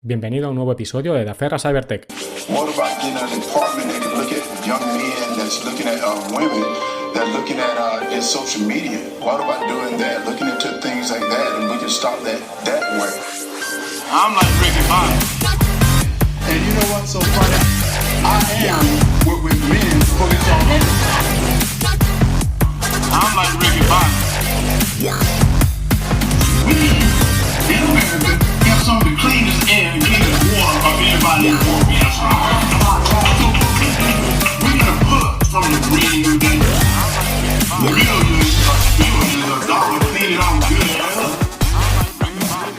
Bienvenido a un nuevo episodio de Daferra Cybertech. What about getting an apartment that can look at young men that's looking at women that are looking at in social media? What about doing that, looking into things like that, and we can stop that way? I'm like Ricky Bobby. And you know what's so funny? I am with men police officers. I'm like Ricky Bobby. We in America have some of the cleanest air and cleanest water of anybody in the world. Yes, we're gonna put from the green millions of dollars clean it all good.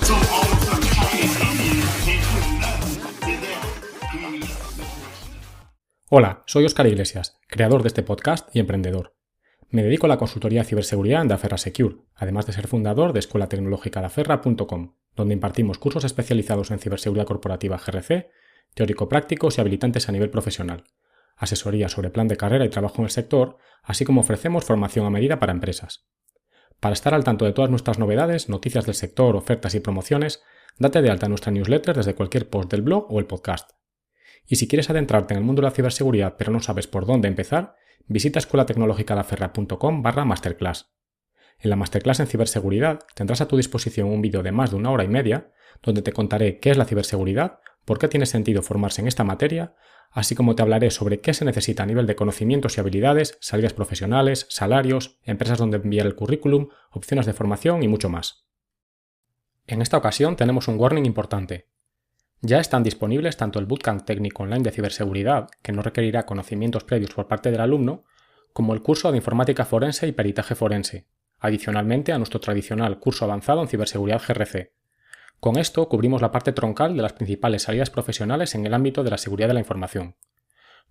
So all of a sudden Chinese Indians can't put nothing in there. Hola, soy Óscar Iglesias, creador de este podcast y emprendedor. Me dedico a la consultoría de ciberseguridad en Daferra Secure, además de ser fundador de escuelatecnologicadaferra.com, donde impartimos cursos especializados en ciberseguridad corporativa GRC, teórico-prácticos y habilitantes a nivel profesional, asesoría sobre plan de carrera y trabajo en el sector, así como ofrecemos formación a medida para empresas. Para estar al tanto de todas nuestras novedades, noticias del sector, ofertas y promociones, date de alta en nuestra newsletter desde cualquier post del blog o el podcast. Y si quieres adentrarte en el mundo de la ciberseguridad pero no sabes por dónde empezar, visita escuelatecnologicadaferra.com/masterclass. En la masterclass en ciberseguridad tendrás a tu disposición un vídeo de más de 1 hora y media donde te contaré qué es la ciberseguridad, por qué tiene sentido formarse en esta materia, así como te hablaré sobre qué se necesita a nivel de conocimientos y habilidades, salidas profesionales, salarios, empresas donde enviar el currículum, opciones de formación y mucho más. En esta ocasión tenemos un warning importante. Ya están disponibles tanto el Bootcamp técnico online de ciberseguridad, que no requerirá conocimientos previos por parte del alumno, como el curso de informática forense y peritaje forense, adicionalmente a nuestro tradicional curso avanzado en ciberseguridad GRC. Con esto cubrimos la parte troncal de las principales salidas profesionales en el ámbito de la seguridad de la información.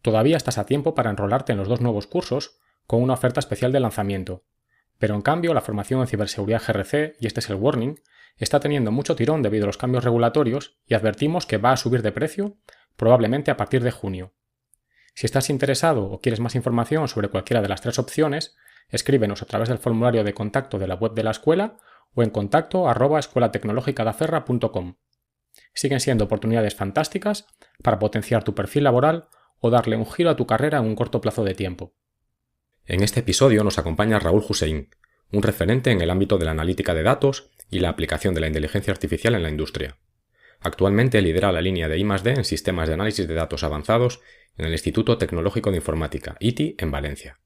Todavía estás a tiempo para enrolarte en los 2 nuevos cursos con una oferta especial de lanzamiento, pero en cambio la formación en ciberseguridad GRC, y este es el warning, está teniendo mucho tirón debido a los cambios regulatorios y advertimos que va a subir de precio probablemente a partir de junio. Si estás interesado o quieres más información sobre cualquiera de las 3 opciones, escríbenos a través del formulario de contacto de la web de la escuela o en contacto@escuelatecnologicadaferra.com. Siguen siendo oportunidades fantásticas para potenciar tu perfil laboral o darle un giro a tu carrera en un corto plazo de tiempo. En este episodio nos acompaña Raúl Hussein, un referente en el ámbito de la analítica de datos y la aplicación de la inteligencia artificial en la industria. Actualmente lidera la línea de I+D en sistemas de análisis de datos avanzados en el Instituto Tecnológico de Informática, ITI, en Valencia.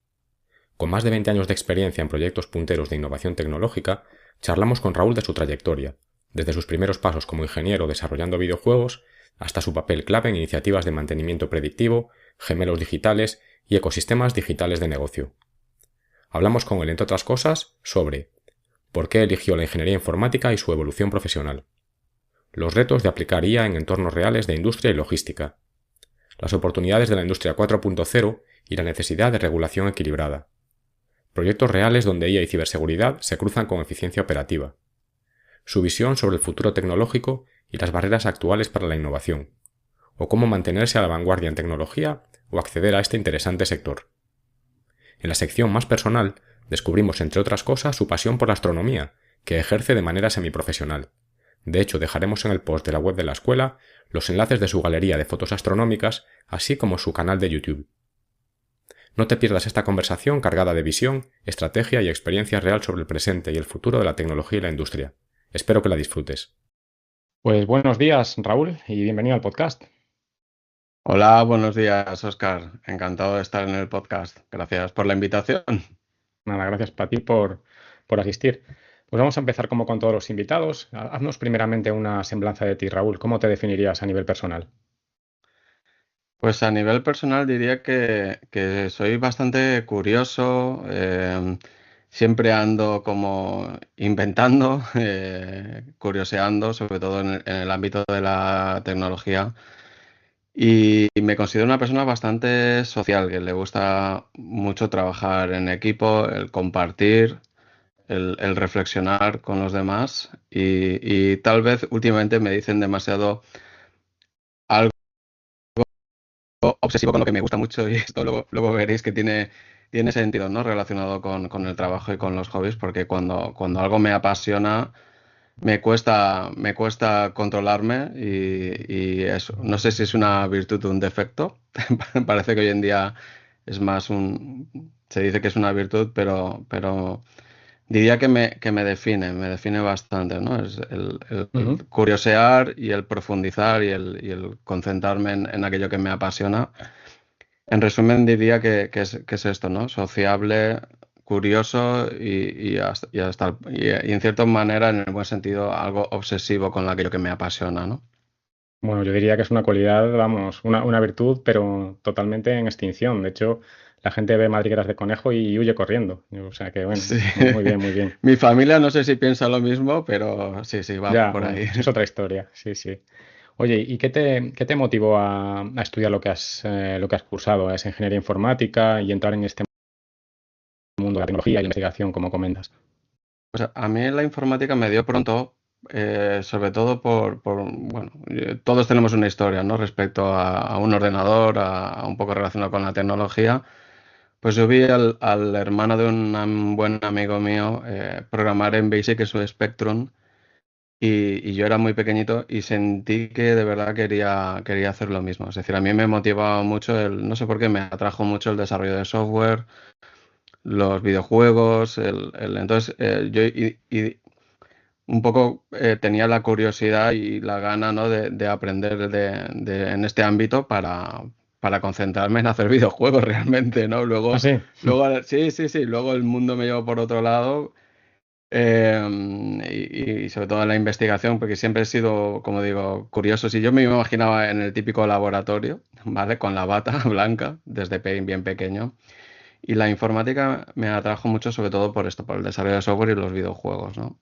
Con más de 20 años de experiencia en proyectos punteros de innovación tecnológica, charlamos con Raúl de su trayectoria, desde sus primeros pasos como ingeniero desarrollando videojuegos hasta su papel clave en iniciativas de mantenimiento predictivo, gemelos digitales y ecosistemas digitales de negocio. Hablamos con él, entre otras cosas, sobre por qué eligió la ingeniería informática y su evolución profesional, los retos de aplicar IA en entornos reales de industria y logística, las oportunidades de la industria 4.0 y la necesidad de regulación equilibrada, proyectos reales donde IA y ciberseguridad se cruzan con eficiencia operativa, su visión sobre el futuro tecnológico y las barreras actuales para la innovación, o cómo mantenerse a la vanguardia en tecnología o acceder a este interesante sector. En la sección más personal, descubrimos entre otras cosas su pasión por la astronomía, que ejerce de manera semiprofesional. De hecho, dejaremos en el post de la web de la escuela los enlaces de su galería de fotos astronómicas, así como su canal de YouTube. No te pierdas esta conversación cargada de visión, estrategia y experiencia real sobre el presente y el futuro de la tecnología y la industria. Espero que la disfrutes. Pues buenos días, Raúl, y bienvenido al podcast. Hola, buenos días, Óscar. Encantado de estar en el podcast. Gracias por la invitación. Nada, gracias para ti por asistir. Pues vamos a empezar como con todos los invitados. Haznos primeramente una semblanza de ti, Raúl. ¿Cómo te definirías a nivel personal? Pues a nivel personal diría que soy bastante curioso, siempre ando como inventando, curioseando, sobre todo en el ámbito de la tecnología. Y me considero una persona bastante social, que le gusta mucho trabajar en equipo, el compartir, el reflexionar con los demás y tal vez últimamente me dicen demasiado algo obsesivo con lo que me gusta mucho y esto luego veréis que tiene sentido, ¿no? Relacionado con el trabajo y con los hobbies, porque cuando algo me apasiona me cuesta controlarme y eso. No sé si es una virtud o un defecto. Parece que hoy en día es más se dice que es una virtud, pero diría que me define bastante, ¿no? Es el Ujú. curiosear y el profundizar y el concentrarme en aquello que me apasiona. En resumen, diría que es esto, ¿no? Sociable, curioso y en cierta manera, en el buen sentido, algo obsesivo con aquello que me apasiona, ¿no? Bueno, yo diría que es una cualidad, vamos, una virtud, pero totalmente en extinción. De hecho, la gente ve madrigueras de conejo y huye corriendo. O sea que, bueno, Sí. muy bien, muy bien. Mi familia no sé si piensa lo mismo, pero sí, sí, va Ya, por bueno, ahí. eso es otra historia. Sí, sí. Oye, ¿y qué te motivó a estudiar lo que has cursado? ¿Es ingeniería informática y entrar en este mundo de la tecnología y la investigación, como comentas? Pues a mí la informática me dio pronto, sobre todo bueno, todos tenemos una historia, ¿no? Respecto a un ordenador, a un poco relacionado con la tecnología. Pues yo vi al hermano de un buen amigo mío programar en BASIC, que es su Spectrum, y yo era muy pequeñito y sentí que de verdad quería hacer lo mismo. Es decir, a mí me motivaba mucho no sé por qué, me atrajo mucho el desarrollo de software, los videojuegos, entonces yo un poco tenía la curiosidad y la gana, ¿no? de aprender en este ámbito para concentrarme en hacer videojuegos realmente, ¿no? Ah, Luego, sí. luego, sí, sí, sí, luego el mundo me llevó por otro lado y sobre todo en la investigación, porque siempre he sido, como digo, curioso. Si yo me imaginaba en el típico laboratorio, ¿vale? Con la bata blanca desde bien pequeño. Y la informática me atrajo mucho sobre todo por esto, por el desarrollo de software y los videojuegos, ¿no?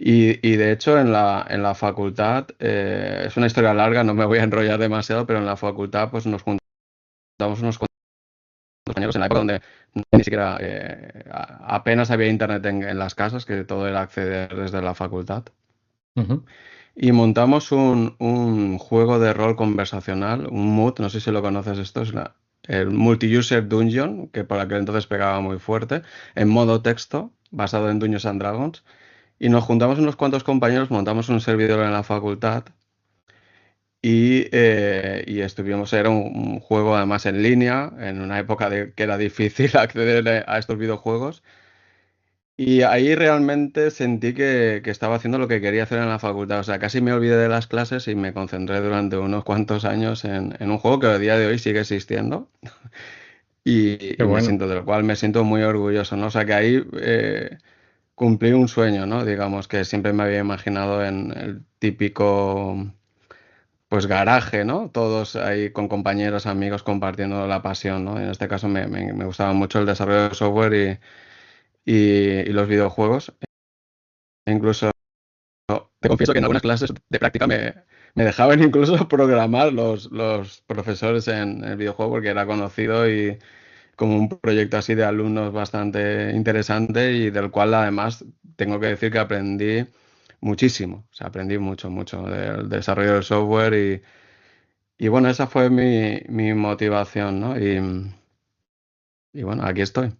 Y de hecho en la facultad, es una historia larga, no me voy a enrollar demasiado, pero en la facultad pues nos juntamos unos cuantos compañeros en la época donde ni siquiera apenas había internet en las casas, que todo era acceder desde la facultad. Ujú. Y montamos un juego de rol conversacional, un MUD, no sé si lo conoces, esto es el Multi-User Dungeon, que por aquel entonces pegaba muy fuerte, en modo texto, basado en Dungeons and Dragons. Y nos juntamos unos cuantos compañeros, montamos un servidor en la facultad y estuvimos, era un juego además en línea, en una época que era difícil acceder a estos videojuegos. Y ahí realmente sentí que estaba haciendo lo que quería hacer en la facultad. O sea, casi me olvidé de las clases y me concentré durante unos cuantos años en un juego que a día de hoy sigue existiendo Qué bueno. del cual me siento muy orgulloso, ¿no? O sea, que ahí cumplí un sueño, ¿no? Digamos que siempre me había imaginado en el típico, pues, garaje, ¿no? Todos ahí con compañeros, amigos compartiendo la pasión, ¿no? En este caso me gustaba mucho el desarrollo de software y los videojuegos. E incluso te confieso que en algunas clases de práctica me dejaban incluso programar los profesores en el videojuego porque era conocido y como un proyecto así de alumnos bastante interesante y del cual además tengo que decir que aprendí muchísimo. O sea, aprendí mucho, mucho del desarrollo del software y bueno, esa fue mi motivación, ¿no? Y bueno, aquí estoy.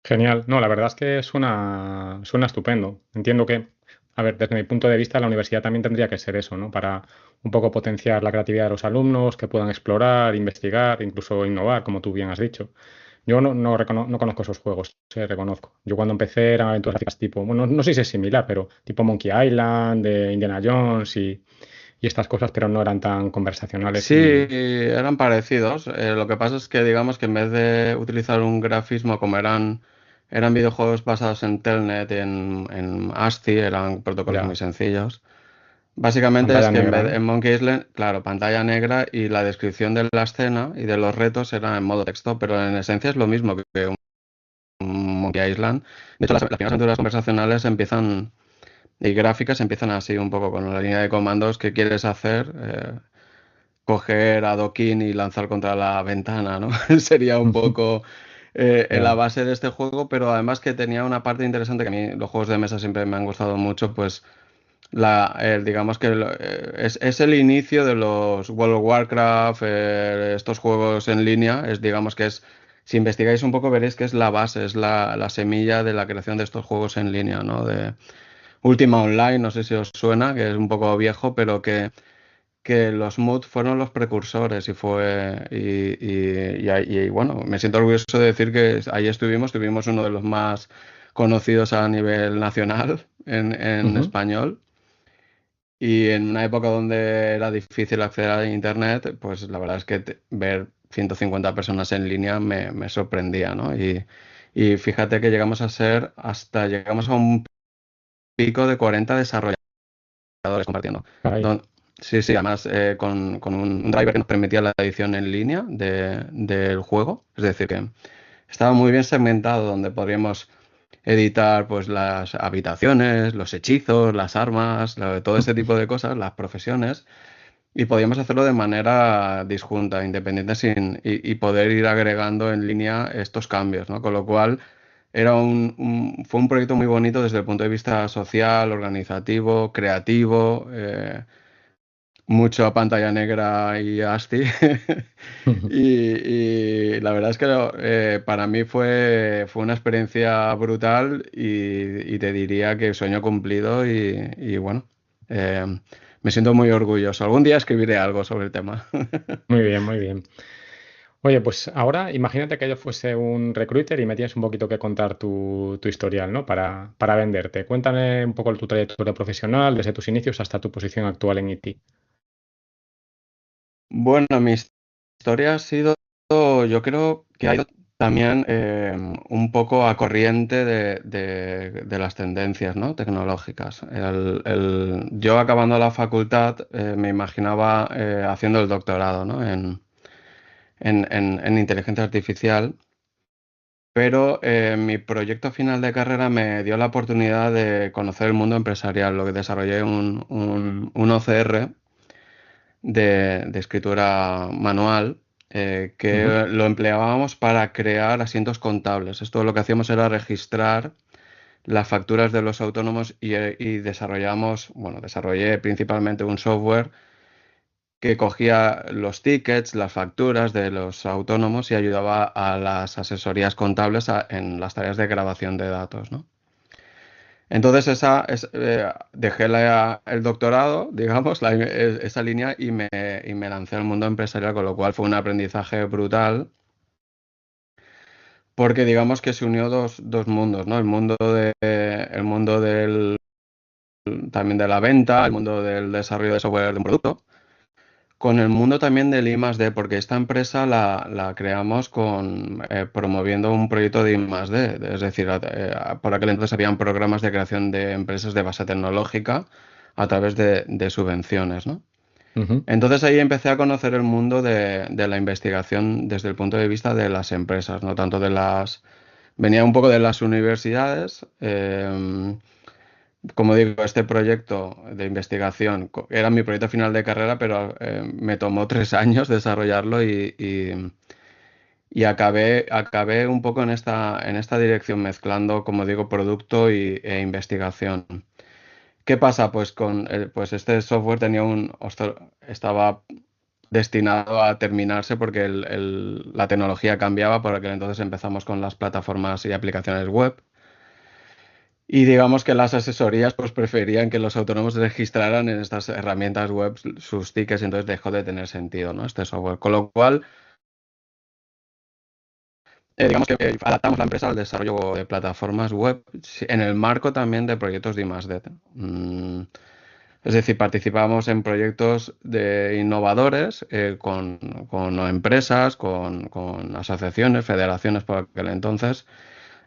Genial. No, la verdad es que suena estupendo. Entiendo que, a ver, desde mi punto de vista, la universidad también tendría que ser eso, ¿no? Para un poco potenciar la creatividad de los alumnos, que puedan explorar, investigar, incluso innovar, como tú bien has dicho. Yo no conozco esos juegos, reconozco. Yo cuando empecé eran aventuras gráficas tipo, bueno, no sé si es similar, pero tipo Monkey Island, de Indiana Jones y estas cosas, pero no eran tan conversacionales Sí, y eran parecidos. Lo que pasa es que digamos que en vez de utilizar un grafismo como eran videojuegos basados en Telnet, en ASCII, eran protocolos muy ya, sencillos. Básicamente es pantalla que negra, en ¿no? Monkey Island, claro, pantalla negra y la descripción de la escena y de los retos eran en modo texto, pero en esencia es lo mismo que un Monkey Island. De hecho, las primeras aventuras conversacionales empiezan y gráficas empiezan así un poco con la línea de comandos que quieres hacer. Coger adoquín y lanzar contra la ventana, ¿no? Sería un poco en la Ya. base de este juego, pero además que tenía una parte interesante que a mí los juegos de mesa siempre me han gustado mucho, pues digamos que es el inicio de los World of Warcraft, estos juegos en línea, digamos que si investigáis un poco veréis que es la base, es la semilla de la creación de estos juegos en línea, ¿no? Ultima Online, no sé si os suena, que es un poco viejo, pero que los MUD fueron los precursores y fue bueno, me siento orgulloso de decir que ahí tuvimos uno de los más conocidos a nivel nacional en Ujú. español. Y en una época donde era difícil acceder a internet, pues la verdad es que ver 150 personas en línea me sorprendía, ¿no? Y fíjate que llegamos a un pico de 40 desarrolladores compartiendo. Caray. Don- sí, sí, además con un driver que nos permitía la edición en línea del juego. Es decir, que estaba muy bien segmentado donde podríamos editar pues las habitaciones, los hechizos, las armas, todo este tipo de cosas, las profesiones, y podíamos hacerlo de manera disjunta, independiente, y poder ir agregando en línea estos cambios, ¿no? Con lo cual fue un proyecto muy bonito desde el punto de vista social, organizativo, creativo, mucho a pantalla negra y ASCII. Y la verdad es que para mí fue una experiencia brutal y te diría que sueño cumplido y bueno, eh, me siento muy orgulloso. Algún día escribiré algo sobre el tema. Muy bien, muy bien. Oye, pues ahora imagínate que yo fuese un recruiter y me tienes un poquito que contar tu historial, ¿no? Para venderte. Cuéntame un poco tu trayectoria profesional, desde tus inicios hasta tu posición actual en IT. Bueno, mi historia ha sido, yo creo que ha ido también un poco a corriente de las tendencias, ¿no? Tecnológicas. Yo acabando la facultad me imaginaba haciendo el doctorado, ¿no? En inteligencia artificial, pero mi proyecto final de carrera me dio la oportunidad de conocer el mundo empresarial, lo que desarrollé un OCR de escritura manual Ujú. que lo empleábamos para crear asientos contables. Esto lo que hacíamos era registrar las facturas de los autónomos y desarrollé principalmente un software que cogía los tickets, las facturas de los autónomos y ayudaba a las asesorías contables en las tareas de grabación de datos, ¿no? Entonces dejé el doctorado, digamos, esa línea y me lancé al mundo empresarial, con lo cual fue un aprendizaje brutal, porque digamos que se unió dos mundos, ¿no? El mundo también de la venta, el mundo del desarrollo de software de un producto, con el mundo también del I+D, porque esta empresa la creamos promoviendo un proyecto de I+D, es decir, por aquel entonces habían programas de creación de empresas de base tecnológica a través de subvenciones, ¿no? Ujú. Entonces ahí empecé a conocer el mundo de la investigación desde el punto de vista de las empresas, no tanto venía un poco de las universidades. Como digo, este proyecto de investigación era mi proyecto final de carrera, pero me tomó 3 años desarrollarlo y acabé un poco en esta dirección, mezclando, como digo, producto e investigación. ¿Qué pasa? Pues este software estaba destinado a terminarse porque la tecnología cambiaba. Por aquel entonces empezamos con las plataformas y aplicaciones web. Y digamos que las asesorías pues preferían que los autónomos registraran en estas herramientas web sus tickets, entonces dejó de tener sentido, ¿no? Este software. Con lo cual, digamos que adaptamos la empresa al desarrollo de plataformas web en el marco también de proyectos de I+D. Es decir, participamos en proyectos de innovadores con empresas, con asociaciones, federaciones por aquel entonces,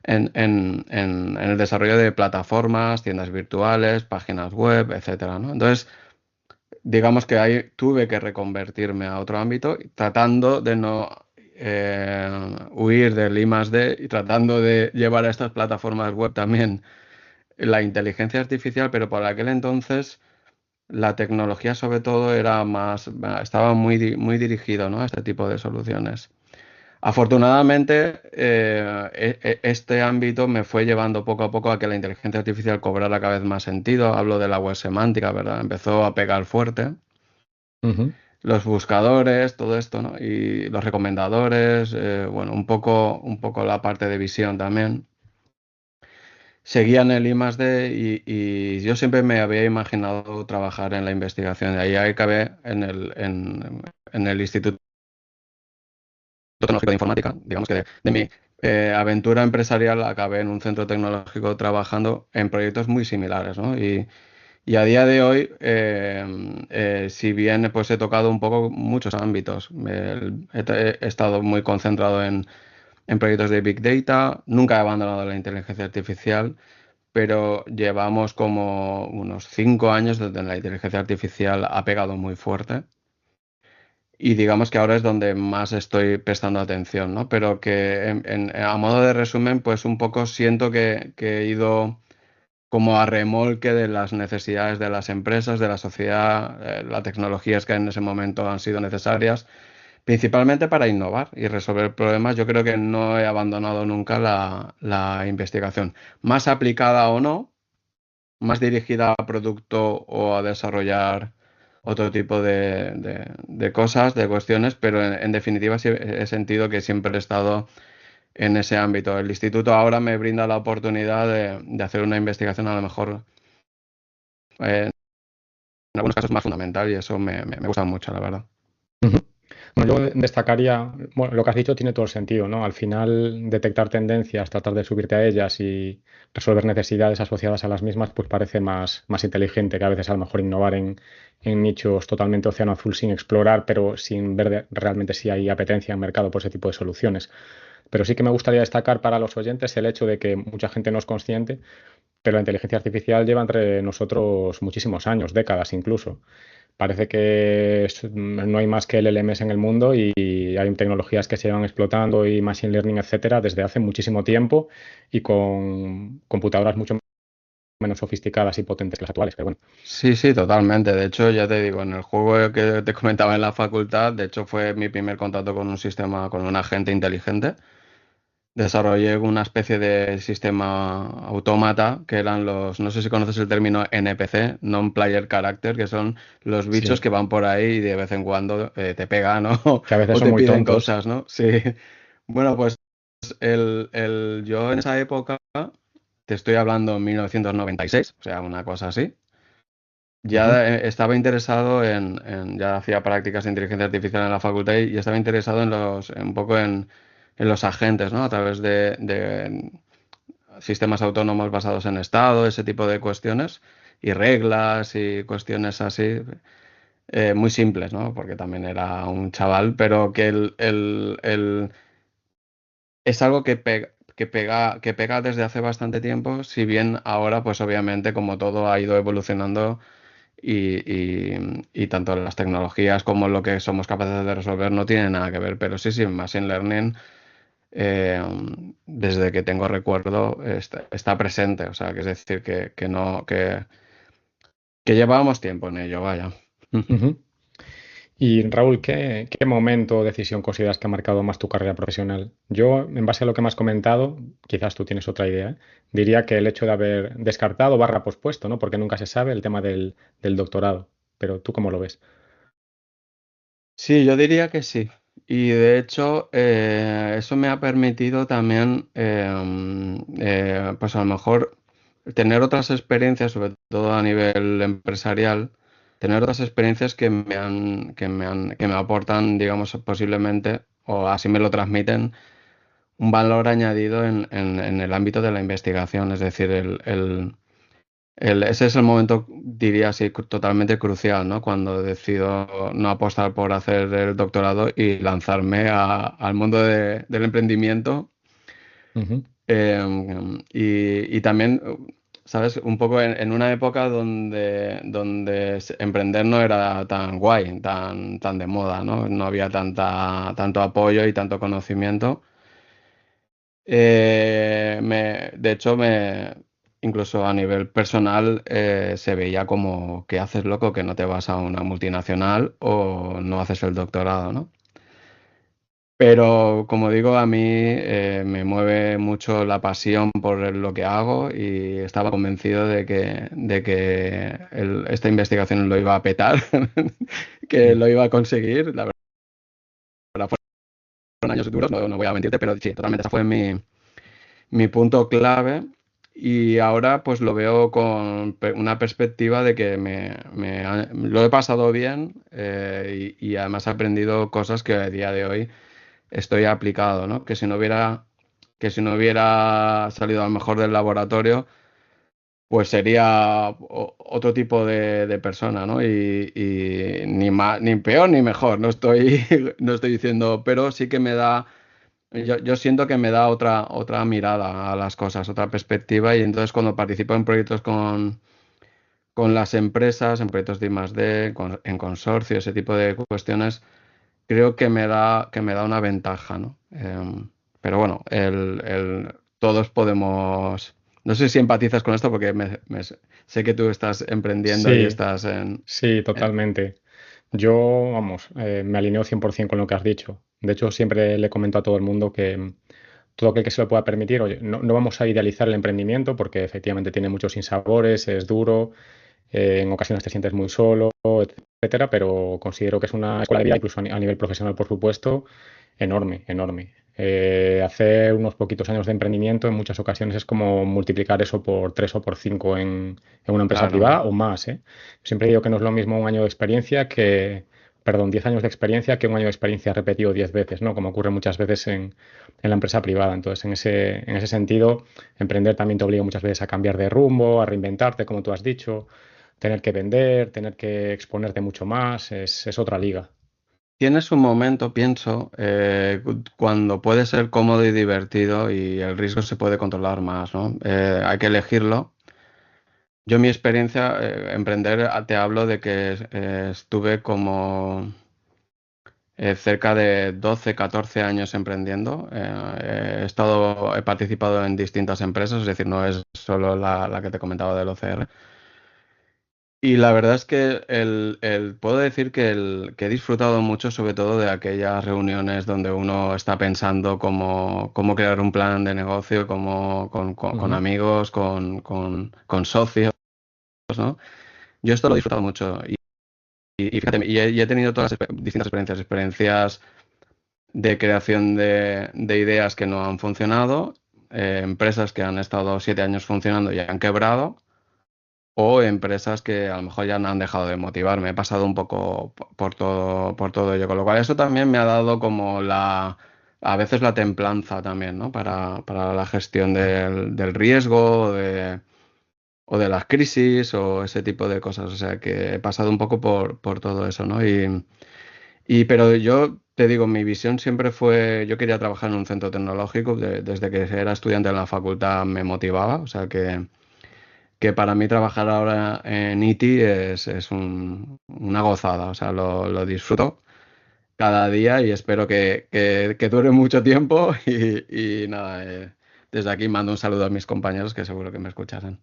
en el desarrollo de plataformas, tiendas virtuales, páginas web, etcétera, ¿no? Entonces, digamos que ahí tuve que reconvertirme a otro ámbito, tratando de no huir del I+D y tratando de llevar a estas plataformas web también la inteligencia artificial, pero por aquel entonces la tecnología sobre todo estaba muy dirigido, ¿no? A este tipo de soluciones. Afortunadamente, este ámbito me fue llevando poco a poco a que la inteligencia artificial cobrara cada vez más sentido. Hablo de la web semántica, ¿verdad? Empezó a pegar fuerte. Ujú. Los buscadores, todo esto, ¿no? Y los recomendadores, bueno, un poco la parte de visión también. seguía en el I+D y yo siempre me había imaginado trabajar en la investigación. De ahí acabé en el Instituto Tecnológico de Informática. Digamos que de mi aventura empresarial acabé en un centro tecnológico trabajando en proyectos muy similares, ¿no? Y a día de hoy, si bien pues he tocado un poco muchos ámbitos, he estado muy concentrado en proyectos de Big Data, nunca he abandonado la inteligencia artificial, pero llevamos como unos 5 años donde la inteligencia artificial ha pegado muy fuerte y digamos que ahora es donde más estoy prestando atención, ¿no? Pero que a modo de resumen, pues un poco siento que he ido como a remolque de las necesidades de las empresas, de la sociedad, las tecnologías que en ese momento han sido necesarias, principalmente para innovar y resolver problemas. Yo creo que no he abandonado nunca la investigación, más aplicada o no, más dirigida a producto o a desarrollar otro tipo de cosas, de cuestiones, pero en definitiva sí he sentido que siempre he estado en ese ámbito. El instituto ahora me brinda la oportunidad de hacer una investigación a lo mejor en algunos casos más fundamental y eso me gusta mucho, la verdad. Ujú. Bueno, yo destacaría, bueno, lo que has dicho tiene todo el sentido, ¿no? Al final, detectar tendencias, tratar de subirte a ellas y resolver necesidades asociadas a las mismas, pues parece más inteligente que a veces a lo mejor innovar en nichos totalmente océano azul sin explorar, pero sin ver realmente si hay apetencia en mercado por ese tipo de soluciones. Pero sí que me gustaría destacar para los oyentes el hecho de que mucha gente no es consciente, pero la inteligencia artificial lleva entre nosotros muchísimos años, décadas incluso. Parece que no hay más que el LLMs en el mundo y hay tecnologías que se llevan explotando y machine learning, etcétera, desde hace muchísimo tiempo y con computadoras mucho menos sofisticadas y potentes que las actuales. Pero bueno, Sí, sí, totalmente. De hecho, ya te digo, en el juego que te comentaba en la facultad, de hecho fue mi primer contacto con un sistema, con un agente inteligente. Desarrollé una especie de sistema autómata que eran no sé si conoces el término NPC, Non-Player Character, que son los bichos sí, que van por ahí y de vez en cuando te pegan, ¿no? que a veces O son te muy piden tontos. cosas, ¿no? Sí. Bueno, pues yo en esa época, te estoy hablando en 1996, o sea, una cosa así. Ujú. Ya estaba interesado ya hacía prácticas de inteligencia artificial en la facultad y estaba interesado un poco en los agentes, ¿no? A través de sistemas autónomos basados en estado, ese tipo de cuestiones y reglas y cuestiones así, muy simples, ¿no? Porque también era un chaval, pero que es algo que pega desde hace bastante tiempo, si bien ahora, pues obviamente, como todo ha ido evolucionando y tanto las tecnologías como lo que somos capaces de resolver no tienen nada que ver, pero sí, sí, Machine Learning, eh, desde que tengo recuerdo, está presente, o sea, que es decir, que no, que llevábamos tiempo en ello, vaya. Ujú. Y Raúl, ¿qué momento o decisión consideras que ha marcado más tu carrera profesional? Yo, en base a lo que me has comentado, quizás tú tienes otra idea, ¿eh? Diría que el hecho de haber descartado barra pospuesto, ¿no? Porque nunca se sabe el tema del doctorado. Pero ¿tú cómo lo ves? Sí, yo diría que sí. Y de hecho, eso me ha permitido también, pues a lo mejor tener otras experiencias, sobre todo a nivel empresarial, tener otras experiencias que me aportan, digamos, posiblemente, o así me lo transmiten, un valor añadido en el ámbito de la investigación. Es decir, ese es el momento, diría así, totalmente crucial, ¿no? Cuando decido no apostar por hacer el doctorado y lanzarme al mundo del emprendimiento. Ujú. Y también, ¿sabes? Un poco en una época donde emprender no era tan guay, tan de moda, ¿no? No había tanto apoyo y tanto conocimiento. De hecho, incluso a nivel personal, se veía como, ¿qué haces, loco? Que no te vas a una multinacional o no haces el doctorado, ¿no? Pero como digo, a mí me mueve mucho la pasión por lo que hago y estaba convencido de que esta investigación lo iba a petar, que Mm. lo iba a conseguir. La verdad, fueron años duros, no voy a mentirte, pero sí, totalmente, ese fue mi punto clave. Y ahora pues lo veo con una perspectiva de que lo he pasado bien, y además he aprendido cosas que a día de hoy estoy aplicado, ¿no? Que si no hubiera salido a lo mejor del laboratorio, pues sería otro tipo de persona, ¿no? Y ni peor ni mejor, no estoy, no estoy diciendo, pero sí que yo siento que me da otra mirada a las cosas, otra perspectiva, y entonces cuando participo en proyectos con las empresas, en proyectos de I+D, en consorcio, ese tipo de cuestiones, creo que me da una ventaja, ¿no? Pero bueno, todos podemos. No sé si empatizas con esto porque sé que tú estás emprendiendo y Sí, estás en. sí, en- totalmente. Yo, vamos, me alineo 100% con lo que has dicho. De hecho, siempre le comento a todo el mundo que todo aquel que se lo pueda permitir, oye, no vamos a idealizar el emprendimiento porque efectivamente tiene muchos sinsabores, es duro, en ocasiones te sientes muy solo, etcétera, pero considero que es una escuela de vida, incluso a nivel profesional, por supuesto, enorme, enorme. Hacer unos poquitos años de emprendimiento en muchas ocasiones es como multiplicar eso por 3 o por 5 en una empresa Claro. privada o más, ¿eh? Siempre digo que no es lo mismo un año de experiencia perdón, 10 años de experiencia que un año de experiencia repetido 10 veces, ¿no? Como ocurre muchas veces en la empresa privada. Entonces, en ese sentido, emprender también te obliga muchas veces a cambiar de rumbo, a reinventarte, como tú has dicho, tener que vender, tener que exponerte mucho más, es otra liga. Tienes un momento, pienso, cuando puede ser cómodo y divertido y el riesgo se puede controlar más, ¿no? Hay que elegirlo. Yo, mi experiencia, emprender, te hablo de que estuve como cerca de 12, 14 años emprendiendo. He participado en distintas empresas, es decir, no es solo la que te comentaba del OCR. Y la verdad es que puedo decir que he disfrutado mucho, sobre todo de aquellas reuniones donde uno está pensando cómo crear un plan de negocio, con Ujú. amigos, con socios, ¿no? Yo esto lo he disfrutado mucho. Y fíjate, y he tenido todas las distintas experiencias de creación de ideas que no han funcionado, empresas que han estado 7 años funcionando y han quebrado, o empresas que a lo mejor ya no han dejado de motivarme. He pasado un poco por todo ello, con lo cual eso también me ha dado como a veces la templanza también, ¿no? Para la gestión del riesgo o de las crisis o ese tipo de cosas. O sea que he pasado un poco por todo eso, ¿no? Pero yo te digo, mi visión siempre fue, yo quería trabajar en un centro tecnológico, desde que era estudiante en la facultad me motivaba, o sea que para mí trabajar ahora en IT es una gozada, o sea, lo disfruto cada día y espero que dure mucho tiempo y nada, desde aquí mando un saludo a mis compañeros que seguro que me escucharán.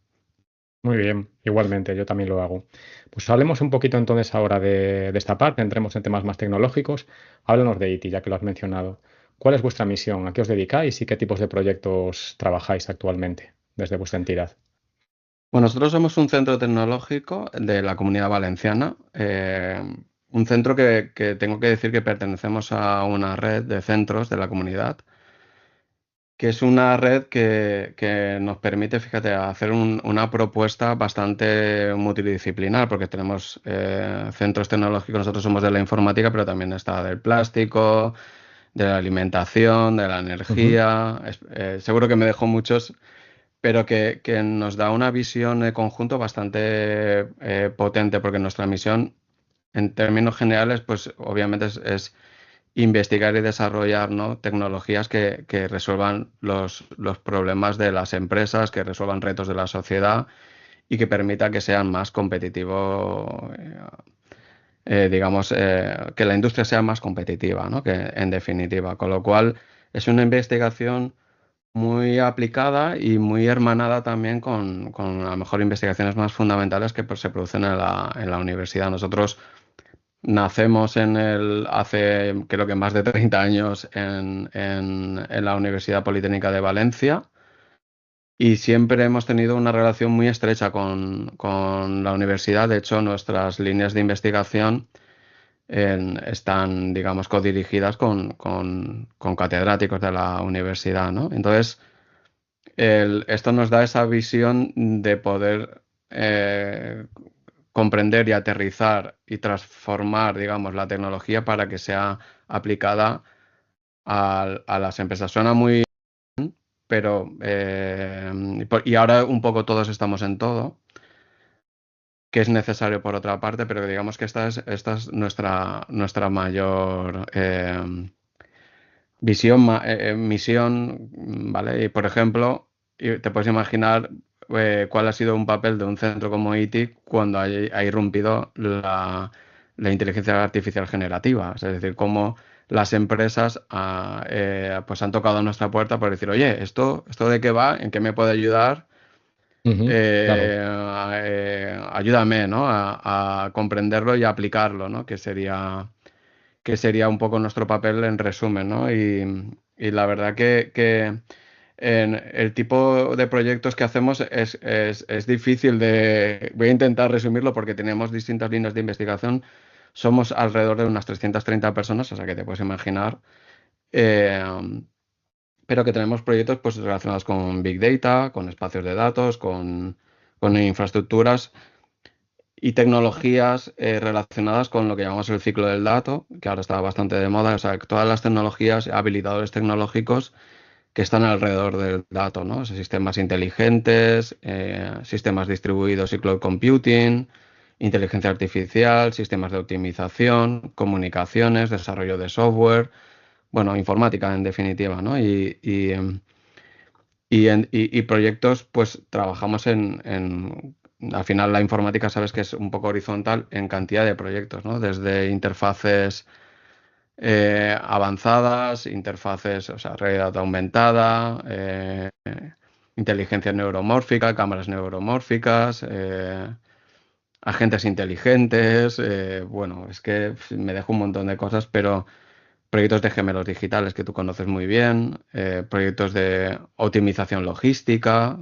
Muy bien, igualmente, yo también lo hago. Pues hablemos un poquito entonces ahora de esta parte, entremos en temas más tecnológicos. Háblanos de IT, ya que lo has mencionado. ¿Cuál es vuestra misión? ¿A qué os dedicáis y qué tipos de proyectos trabajáis actualmente desde vuestra entidad? Bueno, nosotros somos un centro tecnológico de la Comunidad Valenciana, un centro que tengo que decir que pertenecemos a una red de centros de la comunidad, que es una red que nos permite, fíjate, hacer una propuesta bastante multidisciplinar, porque tenemos centros tecnológicos, nosotros somos de la informática, pero también está del plástico, de la alimentación, de la Ujú. energía, seguro que me dejo muchos, pero que nos da una visión de conjunto bastante potente, porque nuestra misión, en términos generales, pues obviamente es investigar y desarrollar, ¿no? Tecnologías que resuelvan los problemas de las empresas, que resuelvan retos de la sociedad y que permita que sean más competitivos, digamos, que la industria sea más competitiva, ¿no? Que en definitiva. Con lo cual, es una investigación muy aplicada y muy hermanada también con a lo mejor investigaciones más fundamentales que pues, se producen en la universidad. Nosotros nacemos hace creo que más de 30 años en la Universidad Politécnica de Valencia y siempre hemos tenido una relación muy estrecha con la universidad. De hecho, nuestras líneas de investigación están, digamos, codirigidas con catedráticos de la universidad, ¿no? Entonces, esto nos da esa visión de poder comprender y aterrizar y transformar, digamos, la tecnología para que sea aplicada a las empresas. Suena muy, pero y ahora un poco todos estamos en todo, que es necesario por otra parte, pero digamos que esta es nuestra mayor misión, ¿vale? Y por ejemplo, te puedes imaginar cuál ha sido un papel de un centro como ITI cuando ha irrumpido la inteligencia artificial generativa. Es decir, cómo las empresas pues han tocado nuestra puerta por decir, oye, ¿esto de qué va? ¿En qué me puede ayudar? Ujú, claro. Ayúdame, ¿no? A comprenderlo y a aplicarlo, ¿no? Que sería un poco nuestro papel en resumen, ¿no? Y la verdad que en el tipo de proyectos que hacemos es difícil de... Voy a intentar resumirlo porque tenemos distintas líneas de investigación. Somos alrededor de unas 330 personas, o sea que te puedes imaginar. Eh, pero que tenemos proyectos pues, relacionados con Big Data, con espacios de datos, con infraestructuras y tecnologías relacionadas con lo que llamamos el ciclo del dato, que ahora está bastante de moda, o sea, todas las tecnologías, habilitadores tecnológicos que están alrededor del dato, ¿no? O sea, sistemas inteligentes, sistemas distribuidos y cloud computing, inteligencia artificial, sistemas de optimización, comunicaciones, desarrollo de software, bueno, informática en definitiva, ¿no? Y proyectos, pues trabajamos al final la informática sabes que es un poco horizontal en cantidad de proyectos, ¿no? Desde interfaces avanzadas, interfaces, o sea, realidad aumentada, inteligencia neuromórfica, cámaras neuromórficas, agentes inteligentes, bueno, es que me dejo un montón de cosas, pero proyectos de gemelos digitales que tú conoces muy bien, proyectos de optimización logística,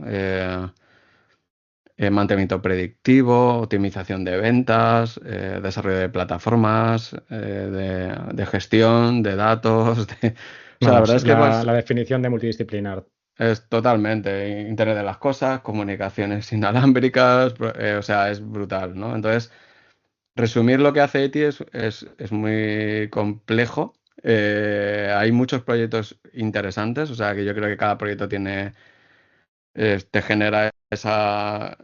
mantenimiento predictivo, optimización de ventas, desarrollo de plataformas, de gestión, de datos. O sea, la verdad Vamos, es que la definición de multidisciplinar. es totalmente Internet de las cosas, comunicaciones inalámbricas, o sea, es brutal, ¿no? Entonces, resumir lo que hace ETI es muy complejo. Hay muchos proyectos interesantes, o sea que yo creo que cada proyecto te genera esa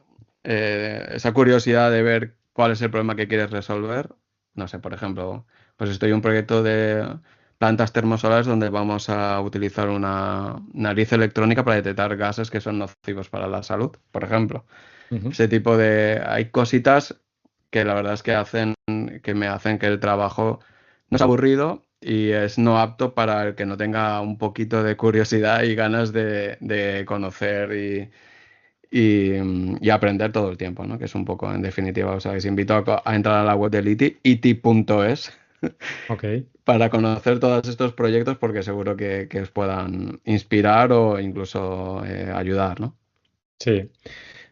curiosidad de ver cuál es el problema que quieres resolver. No sé, por ejemplo, pues estoy en un proyecto de plantas termosolares donde vamos a utilizar una nariz electrónica para detectar gases que son nocivos para la salud, por ejemplo. Ujú. Ese tipo de... Hay cositas que la verdad es que me hacen que el trabajo no es aburrido y es no apto para el que no tenga un poquito de curiosidad y ganas de conocer y aprender todo el tiempo, ¿no? Que es un poco, en definitiva, o sea, os invito a entrar a la web del ITI, iti.es, Ok, para conocer todos estos proyectos porque seguro que os puedan inspirar o incluso ayudar, ¿no? sí.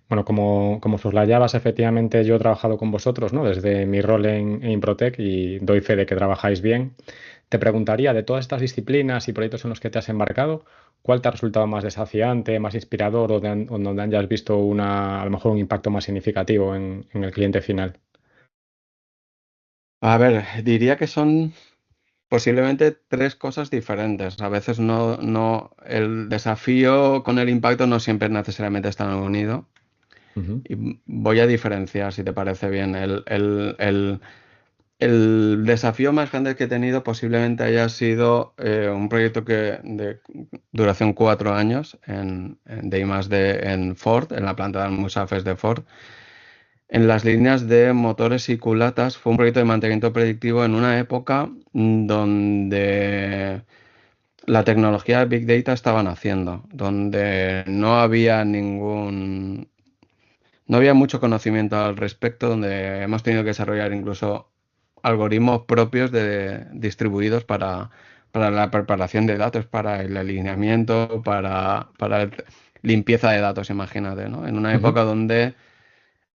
Bueno, como soslayabas, efectivamente yo he trabajado con vosotros, ¿no? Desde mi rol en Improtec y doy fe de que trabajáis bien. Te preguntaría, de todas estas disciplinas y proyectos en los que te has embarcado, ¿cuál te ha resultado más desafiante, más inspirador o donde hayas visto a lo mejor un impacto más significativo en el cliente final? A ver, diría que son posiblemente tres cosas diferentes. A veces el desafío con el impacto no siempre necesariamente están unidos. Ujú. Y voy a diferenciar, si te parece bien. El desafío más grande que he tenido posiblemente haya sido un proyecto de duración 4 años de I+D en Ford, en la planta de Almusafes de Ford. En las líneas de motores y culatas fue un proyecto de mantenimiento predictivo en una época donde la tecnología de Big Data estaba naciendo, donde no había mucho conocimiento al respecto, donde hemos tenido que desarrollar incluso algoritmos propios distribuidos para la preparación de datos, para el alineamiento, para limpieza de datos, imagínate, ¿no? En una Ujú. época donde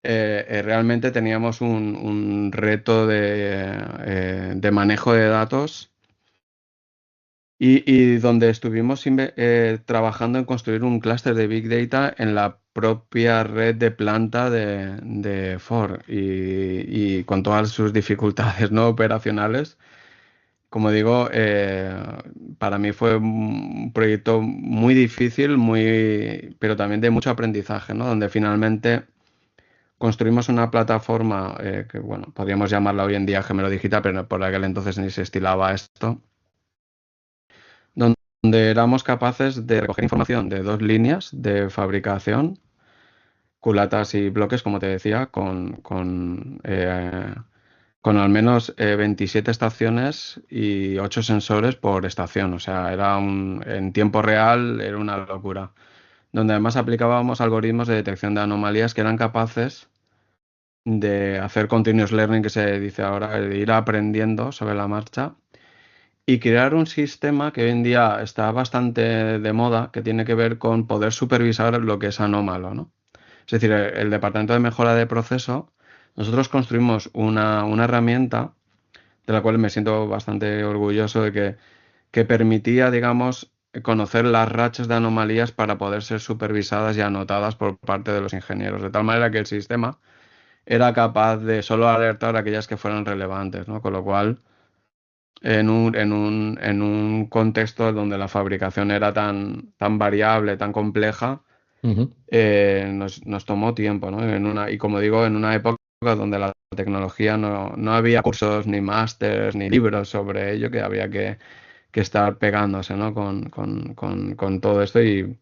realmente teníamos un reto de manejo de datos y donde estuvimos trabajando en construir un clúster de Big Data en la propia red de planta de Ford y con todas sus dificultades no operacionales. Como digo, para mí fue un proyecto muy difícil, pero también de mucho aprendizaje, ¿no? Donde finalmente construimos una plataforma que, bueno, podríamos llamarla hoy en día Gemelo Digital, pero por aquel entonces ni se estilaba esto, donde éramos capaces de recoger información de 2 líneas de fabricación, culatas y bloques, como te decía, con al menos 27 estaciones y 8 sensores por estación. O sea, en tiempo real era una locura. Donde además aplicábamos algoritmos de detección de anomalías que eran capaces de hacer continuous learning, que se dice ahora, de ir aprendiendo sobre la marcha y crear un sistema que hoy en día está bastante de moda, que tiene que ver con poder supervisar lo que es anómalo, ¿no? Es decir, el departamento de mejora de proceso, nosotros construimos una herramienta de la cual me siento bastante orgulloso que permitía, digamos, conocer las rachas de anomalías para poder ser supervisadas y anotadas por parte de los ingenieros, de tal manera que el sistema era capaz de solo alertar aquellas que fueran relevantes, ¿no? Con lo cual, en un contexto donde la fabricación era tan variable, tan compleja, nos tomó tiempo, ¿no? Y como digo, en una época donde la tecnología no había cursos, ni másters, ni libros sobre ello, que había que estar pegándose, ¿no? con todo esto y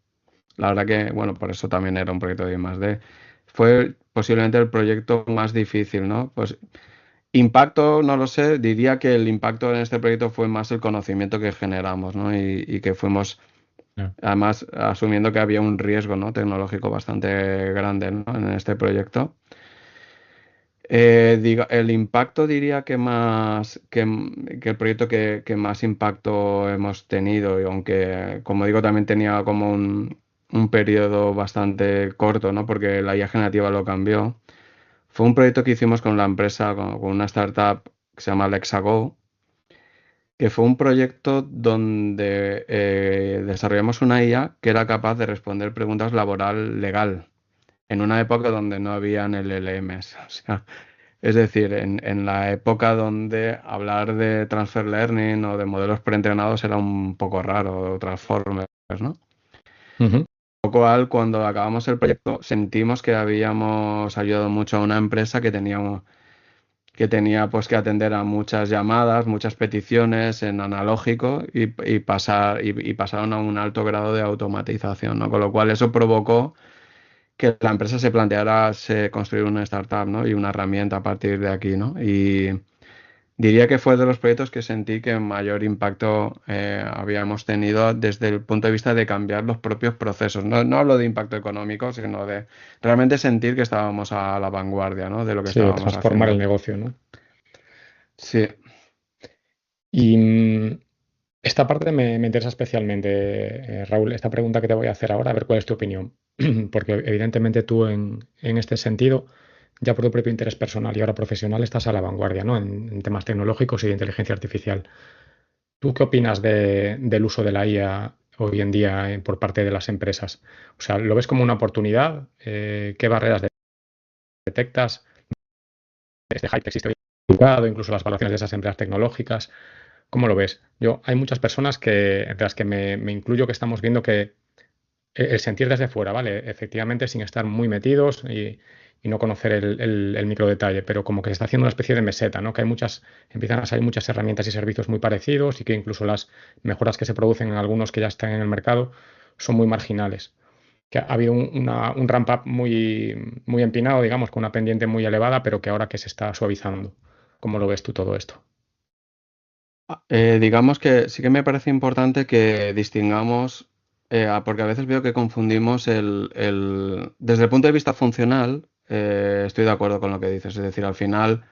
la verdad que, bueno, por eso también era un proyecto de I+D. Fue posiblemente el proyecto más difícil, ¿no? Pues impacto, no lo sé, diría que el impacto en este proyecto fue más el conocimiento que generamos, ¿no? Y que fuimos, Ya. además, asumiendo que había un riesgo, ¿no? tecnológico bastante grande, ¿no? en este proyecto. El impacto diría que el proyecto que más impacto hemos tenido, y aunque como digo también tenía como un periodo bastante corto, ¿no? Porque la IA generativa lo cambió, fue un proyecto que hicimos con la empresa, con una startup que se llama Lexago, que fue un proyecto donde desarrollamos una IA que era capaz de responder preguntas laboral legal en una época donde no habían LLMs. O sea, es decir, en la época donde hablar de transfer learning o de modelos preentrenados era un poco raro, o transformers, ¿no? Ujú. Lo cual, cuando acabamos el proyecto, sentimos que habíamos ayudado mucho a una empresa que tenía pues que atender a muchas llamadas, muchas peticiones en analógico y pasaron a un alto grado de automatización, ¿no? Con lo cual eso provocó que la empresa se planteara construir una startup, ¿no? Y una herramienta a partir de aquí, ¿no? Y diría que fue de los proyectos que sentí que mayor impacto habíamos tenido desde el punto de vista de cambiar los propios procesos. No hablo de impacto económico, sino de realmente sentir que estábamos a la vanguardia, ¿no? De lo que Sí, de estábamos transformar el haciendo. negocio, ¿no? Sí. Y esta parte me interesa especialmente, Raúl, esta pregunta que te voy a hacer ahora, a ver cuál es tu opinión. Porque evidentemente tú en este sentido, ya por tu propio interés personal y ahora profesional, estás a la vanguardia, ¿no? En temas tecnológicos y de inteligencia artificial. ¿Tú qué opinas del uso de la IA hoy en día por parte de las empresas? O sea, ¿lo ves como una oportunidad? ¿Qué barreras detectas? Este hype que existe hoy educado, incluso las valoraciones de esas empresas tecnológicas. ¿Cómo lo ves? Hay muchas personas entre las que me incluyo, que estamos viendo que el sentir desde fuera, ¿vale? Efectivamente, sin estar muy metidos y no conocer el micro detalle, pero como que se está haciendo una especie de meseta, ¿no? Que empiezan a salir muchas herramientas y servicios muy parecidos y que incluso las mejoras que se producen en algunos que ya están en el mercado son muy marginales. Que ha habido un ramp up muy empinado, digamos, con una pendiente muy elevada, pero que ahora que se está suavizando. ¿Cómo lo ves tú todo esto? Digamos que sí que me parece importante que distingamos, porque a veces veo que confundimos desde el punto de vista funcional, estoy de acuerdo con lo que dices, es decir, al final,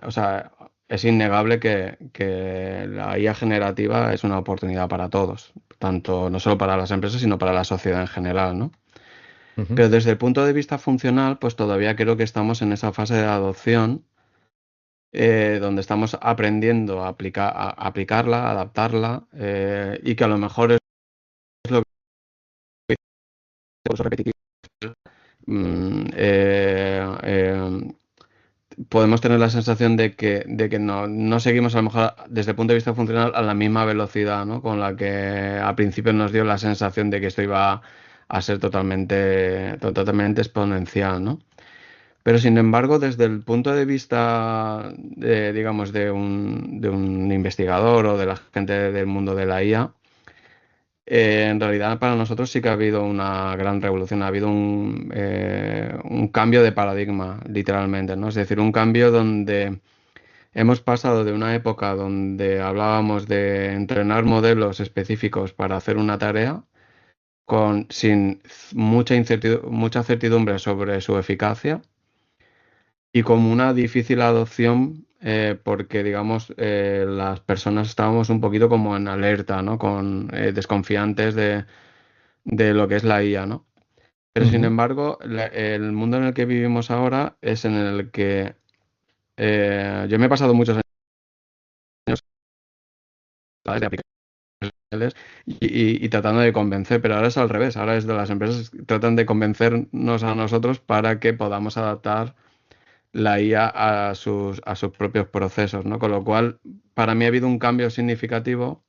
o sea, es innegable que la IA generativa es una oportunidad para todos, tanto no solo para las empresas, sino para la sociedad en general, ¿no? Ujú. Pero desde el punto de vista funcional, pues todavía creo que estamos en esa fase de adopción donde estamos aprendiendo a aplicarla, a adaptarla, y que a lo mejor es lo que uso repetitivo. Mm, podemos tener la sensación de que no seguimos a lo mejor desde el punto de vista funcional a la misma velocidad, ¿no? Con la que al principio nos dio la sensación de que esto iba a ser totalmente exponencial, ¿no? Pero sin embargo, desde el punto de vista digamos, de un investigador o de la gente del mundo de la IA, en realidad para nosotros sí que ha habido una gran revolución, ha habido un cambio de paradigma, literalmente, ¿no? Es decir, un cambio donde hemos pasado de una época donde hablábamos de entrenar modelos específicos para hacer una tarea sin mucha certidumbre sobre su eficacia y con una difícil adopción, porque, digamos, las personas estábamos un poquito como en alerta, ¿no? Desconfiantes de lo que es la IA, ¿no? Pero sin Ujú. embargo, el mundo en el que vivimos ahora es en el que yo me he pasado muchos años, ¿sabes?, de aplicaciones y tratando de convencer, pero ahora es al revés, ahora es de las empresas que tratan de convencernos a nosotros para que podamos adaptar la IA a sus propios procesos, ¿no? Con lo cual, para mí ha habido un cambio significativo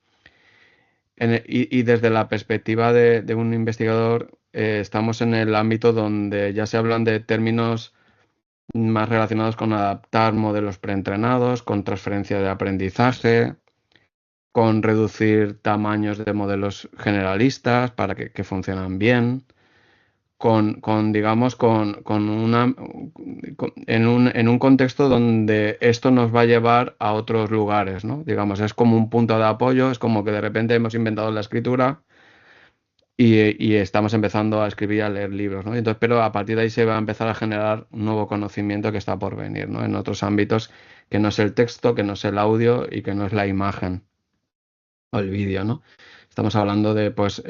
y desde la perspectiva de un investigador, estamos en el ámbito donde ya se hablan de términos más relacionados con adaptar modelos preentrenados, con transferencia de aprendizaje, con reducir tamaños de modelos generalistas para que funcionan bien, digamos, en un contexto donde esto nos va a llevar a otros lugares, ¿no? Digamos, es como un punto de apoyo, es como que de repente hemos inventado la escritura y estamos empezando a escribir y a leer libros, ¿no? Entonces, pero a partir de ahí se va a empezar a generar un nuevo conocimiento que está por venir, ¿no? En otros ámbitos que no es el texto, que no es el audio y que no es la imagen o el vídeo, ¿no? Estamos hablando de, pues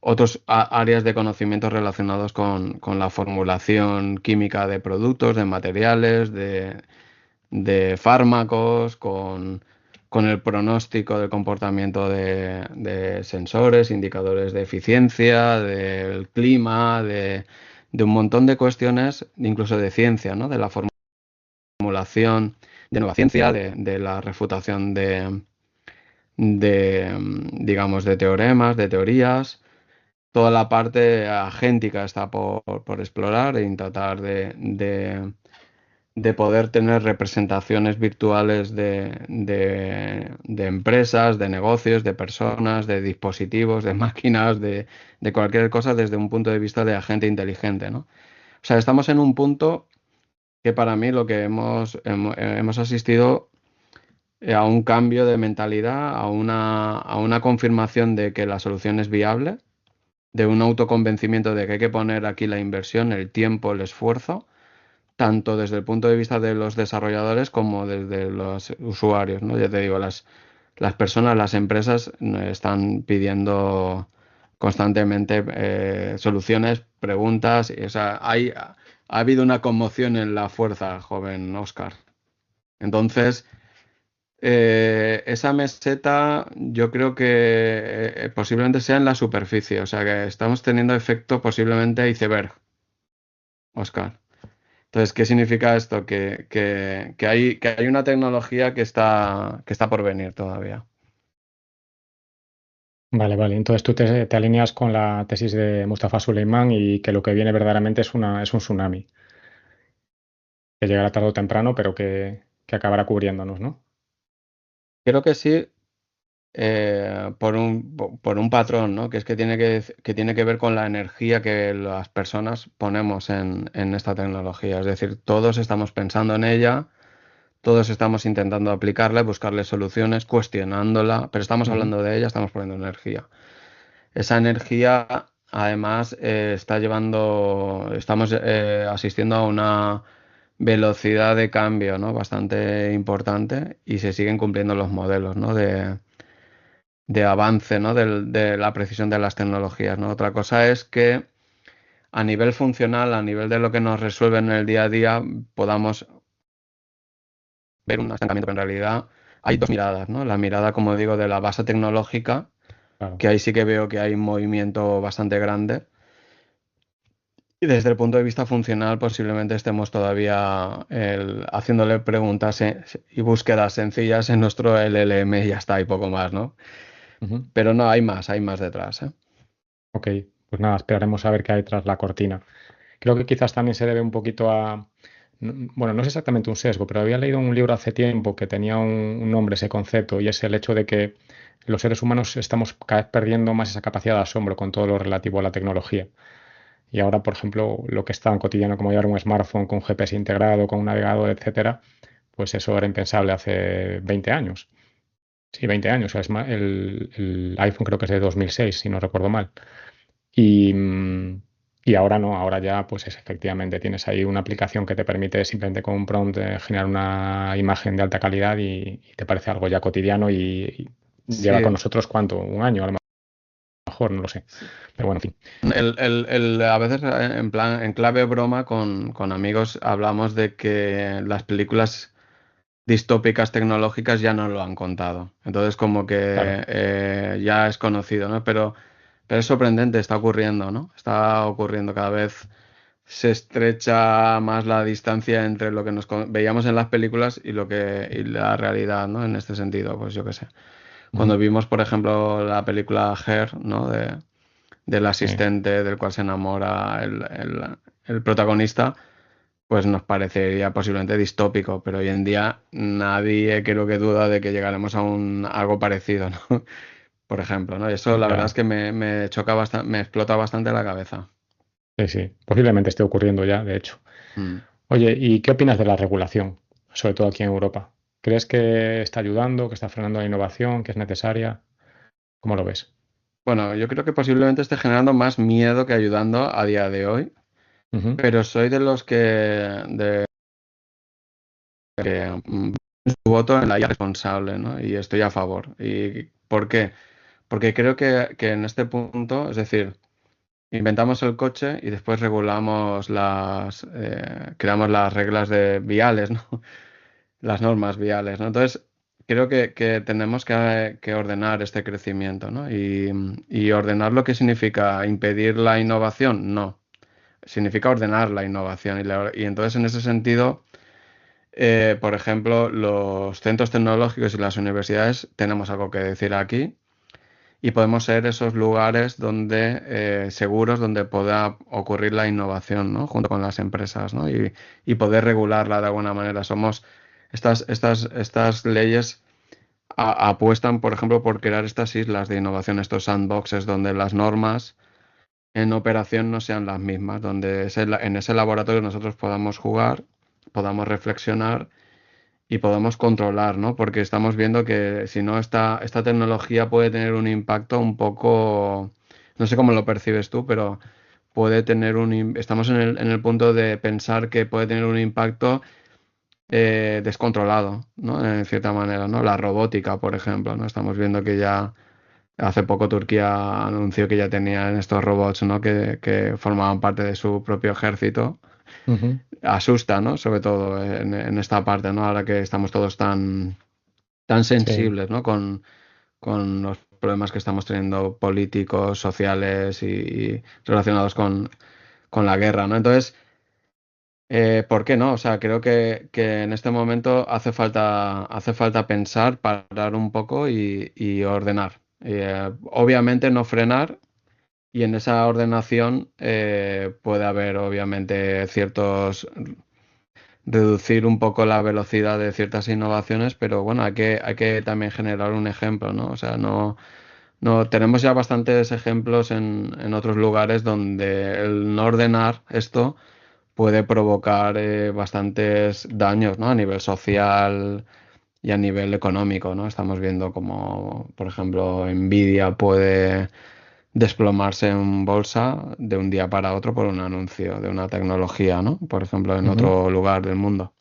otros áreas de conocimiento relacionados con la formulación química de productos, de materiales, de fármacos, con el pronóstico del comportamiento de sensores, indicadores de eficiencia, del clima, de un montón de cuestiones, incluso de ciencia, ¿no? De la formulación de nueva ciencia, de la refutación digamos, de teoremas, de teorías. Toda la parte agéntica está por explorar e tratar de poder tener representaciones virtuales de empresas, de negocios, de personas, de dispositivos, de máquinas, de cualquier cosa desde un punto de vista de agente inteligente, ¿no? O sea, estamos en un punto que para mí lo que hemos asistido a un cambio de mentalidad, a una confirmación de que la solución es viable, de un autoconvencimiento de que hay que poner aquí la inversión, el tiempo, el esfuerzo, tanto desde el punto de vista de los desarrolladores como desde los usuarios, ¿no? Ya te digo, las personas, las empresas están pidiendo constantemente soluciones, preguntas, o sea, ha habido una conmoción en la fuerza, joven Oscar. Entonces, esa meseta yo creo que posiblemente sea en la superficie, o sea que estamos teniendo efecto posiblemente iceberg, Oscar. Entonces, ¿qué significa esto? Que hay una tecnología que está por venir todavía. Vale, vale. Entonces tú te alineas con la tesis de Mustafa Suleiman y que lo que viene verdaderamente es un tsunami, que llegará tarde o temprano, pero que acabará cubriéndonos, ¿no? Creo que sí, por un patrón, ¿no? Que es que tiene que ver con la energía que las personas ponemos en esta tecnología. Es decir, todos estamos pensando en ella. Todos estamos intentando aplicarla, buscarle soluciones, cuestionándola, pero estamos Ujú. hablando de ella, estamos poniendo energía. Esa energía, además, estamos asistiendo a una velocidad de cambio, ¿no? Bastante importante y se siguen cumpliendo los modelos, ¿no? De avance, ¿no? De la precisión de las tecnologías, ¿no? Otra cosa es que a nivel funcional, a nivel de lo que nos resuelve en el día a día, podamos ver un estancamiento, pero en realidad hay dos miradas, ¿no? La mirada, como digo, de la base tecnológica, Claro. que ahí sí que veo que hay un movimiento bastante grande. Y desde el punto de vista funcional, posiblemente estemos todavía haciéndole preguntas y búsquedas sencillas en nuestro LLM y ya está, y poco más, ¿no? Ujú. Pero no, hay más detrás, ¿eh? Ok, pues nada, esperaremos a ver qué hay tras la cortina. Creo que quizás también se debe un poquito a, bueno, no es exactamente un sesgo, pero había leído un libro hace tiempo que tenía un nombre, ese concepto, y es el hecho de que los seres humanos estamos cada vez perdiendo más esa capacidad de asombro con todo lo relativo a la tecnología. Y ahora, por ejemplo, lo que es tan cotidiano como llevar un smartphone con GPS integrado, con un navegador, etcétera, pues eso era impensable hace 20 años. Sí, 20 años. El iPhone creo que es de 2006, si no recuerdo mal. Y, y ahora no, ahora ya pues efectivamente tienes ahí una aplicación que te permite simplemente con un prompt generar una imagen de alta calidad y te parece algo ya cotidiano y lleva Sí, con nosotros cuánto, un año a lo mejor, no lo sé. Pero bueno, en fin. a veces en plan, en clave broma con amigos hablamos de que las películas distópicas tecnológicas ya no lo han contado. Entonces como que Claro, ya es conocido, ¿no? Pero es sorprendente, está ocurriendo, ¿no? Está ocurriendo cada vez. Se estrecha más la distancia entre lo que veíamos en las películas y la realidad, ¿no? En este sentido, pues yo qué sé. ujú, Cuando vimos, por ejemplo, la película Her, ¿no? Del sí, asistente del cual se enamora el protagonista, pues nos parecería posiblemente distópico, pero hoy en día nadie creo que duda de que llegaremos a algo parecido, ¿no? Por ejemplo, ¿no? Y eso la verdad es ya, que me choca bastante, me explota bastante la cabeza. sí, sí, posiblemente esté ocurriendo ya, de hecho. Mm. Oye, ¿y qué opinas de la regulación, sobre todo aquí en Europa? ¿Crees que está ayudando, que está frenando la innovación, que es necesaria? ¿Cómo lo ves? Bueno, yo creo que posiblemente esté generando más miedo que ayudando a día de hoy, Ujú, pero soy de los que voto en la IA responsable, ¿no? Y estoy a favor. ¿Y por qué? Porque creo que en este punto, es decir, inventamos el coche y después creamos las reglas viales, ¿no? Las normas viales, ¿no? Entonces, creo que tenemos que ordenar este crecimiento, ¿no? Y ordenar lo que significa impedir la innovación, no. Significa ordenar la innovación. Y entonces, en ese sentido, por ejemplo, los centros tecnológicos y las universidades tenemos algo que decir aquí y podemos ser esos lugares seguros donde pueda ocurrir la innovación, ¿no? Junto con las empresas, ¿no? Y poder regularla de alguna manera. Estas leyes apuestan, por ejemplo, por crear estas islas de innovación, estos sandboxes donde las normas en operación no sean las mismas, donde en ese laboratorio nosotros podamos jugar, podamos reflexionar y podamos controlar, ¿no? Porque estamos viendo que si no, esta tecnología puede tener un impacto un poco, no sé cómo lo percibes tú, pero puede tener estamos en el punto de pensar que puede tener un impacto descontrolado, ¿no? En cierta manera, ¿no? La robótica, por ejemplo, ¿no? Estamos viendo que ya hace poco Turquía anunció que ya tenían estos robots, ¿no? Que formaban parte de su propio ejército. ujú, Asusta, ¿no? Sobre todo en esta parte, ¿no? Ahora que estamos todos tan sí, sensibles, ¿no? Con los problemas que estamos teniendo políticos, sociales y relacionados con la guerra, ¿no? Entonces, ¿por qué no? O sea, creo que en este momento hace falta pensar, parar un poco y ordenar. Obviamente no frenar y en esa ordenación puede haber obviamente reducir un poco la velocidad de ciertas innovaciones, pero bueno, hay que también generar un ejemplo, ¿no? O sea, no tenemos ya bastantes ejemplos en otros lugares donde el no ordenar esto puede provocar bastantes daños, ¿no? A nivel social y a nivel económico, ¿no? Estamos viendo como, por ejemplo, Nvidia puede desplomarse en bolsa de un día para otro por un anuncio de una tecnología, ¿no? Por ejemplo, en ujú, otro lugar del mundo.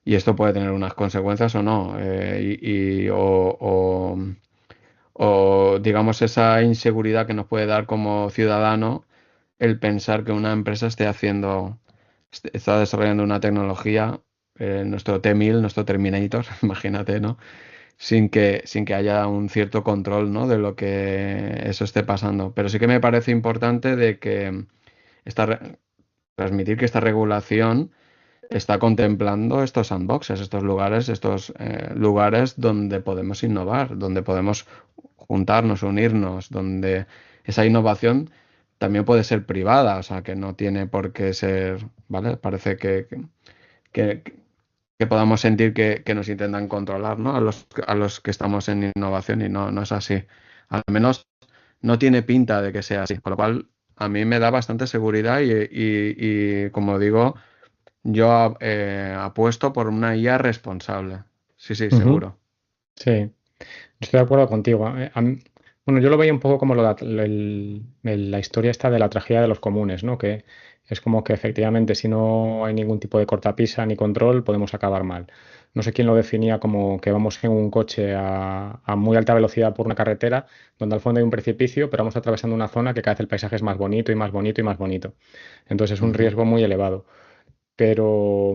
Y esto puede tener unas consecuencias o no. O, digamos esa inseguridad que nos puede dar como ciudadano el pensar que una empresa está desarrollando una tecnología nuestro T-1000, nuestro Terminator, imagínate, ¿no? Sin que haya un cierto control, ¿no? De lo que eso esté pasando. Pero sí que me parece importante de que transmitir que esta regulación está contemplando estos sandboxes, estos lugares donde podemos innovar, donde podemos juntarnos, unirnos, donde esa innovación también puede ser privada, o sea, que no tiene por qué ser, ¿vale? Parece que, que podamos sentir que nos intentan controlar, ¿no? A los que estamos en innovación y no es así. Al menos no tiene pinta de que sea así, con lo cual a mí me da bastante seguridad y como digo, yo apuesto por una IA responsable. Sí, sí, Ujú. seguro. Sí, estoy de acuerdo contigo. Bueno, yo lo veía un poco como la historia esta de la tragedia de los comunes, ¿no? Que es como que efectivamente si no hay ningún tipo de cortapisa ni control podemos acabar mal. No sé quién lo definía como que vamos en un coche a muy alta velocidad por una carretera donde al fondo hay un precipicio, pero vamos atravesando una zona que cada vez el paisaje es más bonito y más bonito y más bonito. Entonces es un Ujú. riesgo muy elevado. Pero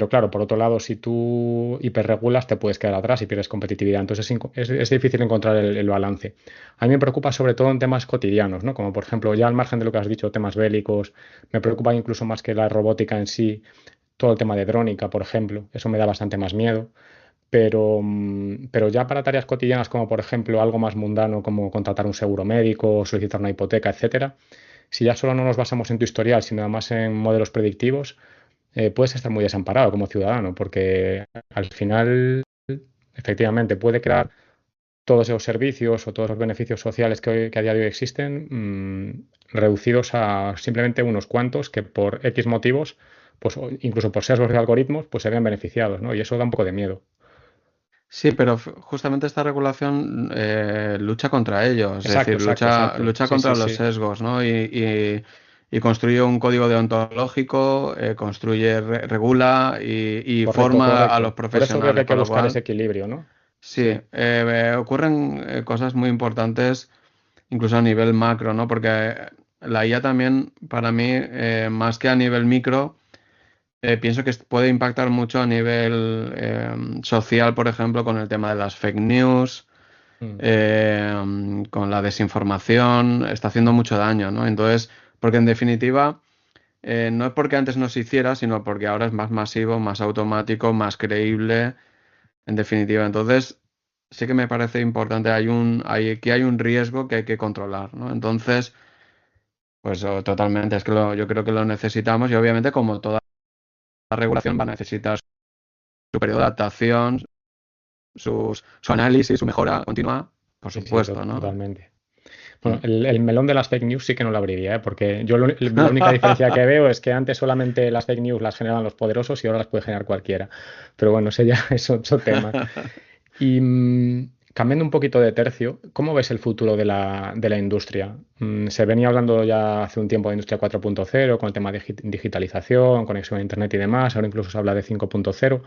claro, por otro lado, si tú hiperregulas, te puedes quedar atrás y pierdes competitividad. Entonces es difícil encontrar el balance. A mí me preocupa sobre todo en temas cotidianos, ¿no? Como por ejemplo, ya al margen de lo que has dicho, temas bélicos, me preocupa incluso más que la robótica en sí, todo el tema de drónica, por ejemplo. Eso me da bastante más miedo. Pero ya para tareas cotidianas, como por ejemplo algo más mundano, como contratar un seguro médico, solicitar una hipoteca, etcétera, si ya solo no nos basamos en tu historial, sino además en modelos predictivos, puedes estar muy desamparado como ciudadano, porque al final, efectivamente, puede crear todos esos servicios o todos los beneficios sociales que a día de hoy existen, reducidos a simplemente unos cuantos que por X motivos, pues o incluso por sesgos de algoritmos, pues se ven beneficiados, ¿no? Y eso da un poco de miedo. Sí, pero justamente esta regulación lucha contra ello, es Exacto, decir, exacto, lucha, exacto. lucha Sí, sí, contra los sí. sesgos, ¿no? Y construye un código deontológico, construye, regula y Correcto, forma a los correcto. Por eso veo que profesionales, hay que con lo buscar ese cual, equilibrio, ¿no? sí, Sí. ocurren cosas muy importantes, incluso a nivel macro, ¿no? Porque la IA también, para mí, más que a nivel micro, pienso que puede impactar mucho a nivel social, por ejemplo, con el tema de las fake news, Mm, con la desinformación, está haciendo mucho daño, ¿no? Entonces, porque en definitiva, no es porque antes no se hiciera, sino porque ahora es más masivo, más automático, más creíble, en definitiva. Entonces, sí que me parece importante, aquí hay un riesgo que hay que controlar, ¿no? Entonces, pues totalmente, yo creo que lo necesitamos y obviamente como toda regulación va a necesitar su periodo de adaptación, su análisis, su mejora continua, por sí, sí, supuesto, ¿no? totalmente. Bueno, Mm. el melón de las fake news sí que no lo abriría, ¿eh? Porque yo la única diferencia que veo es que antes solamente las fake news las generaban los poderosos y ahora las puede generar cualquiera. Pero bueno, ese ya es otro tema. Y cambiando un poquito de tercio, ¿cómo ves el futuro de la industria? Se venía hablando ya hace un tiempo de Industria 4.0 con el tema de digitalización, conexión a Internet y demás. Ahora incluso se habla de 5.0.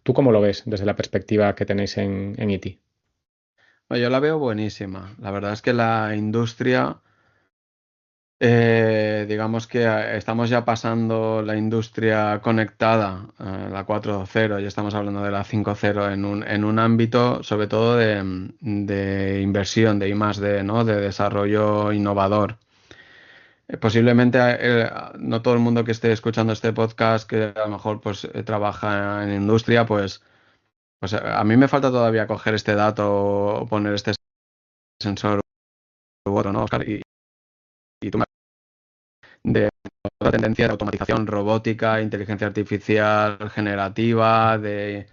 ¿Tú cómo lo ves desde la perspectiva que tenéis en ITI? Bueno, yo la veo buenísima. La verdad es que la industria, digamos que estamos ya pasando la industria conectada, la 4.0, ya estamos hablando de la 5.0 en un ámbito sobre todo de inversión, de I+D, ¿no? De desarrollo innovador. Posiblemente no todo el mundo que esté escuchando este podcast, que a lo mejor pues trabaja en industria, pues a mí me falta todavía coger este dato o poner este sensor u otro, ¿no, Oscar? Y tú de la tendencia de automatización robótica, inteligencia artificial generativa, de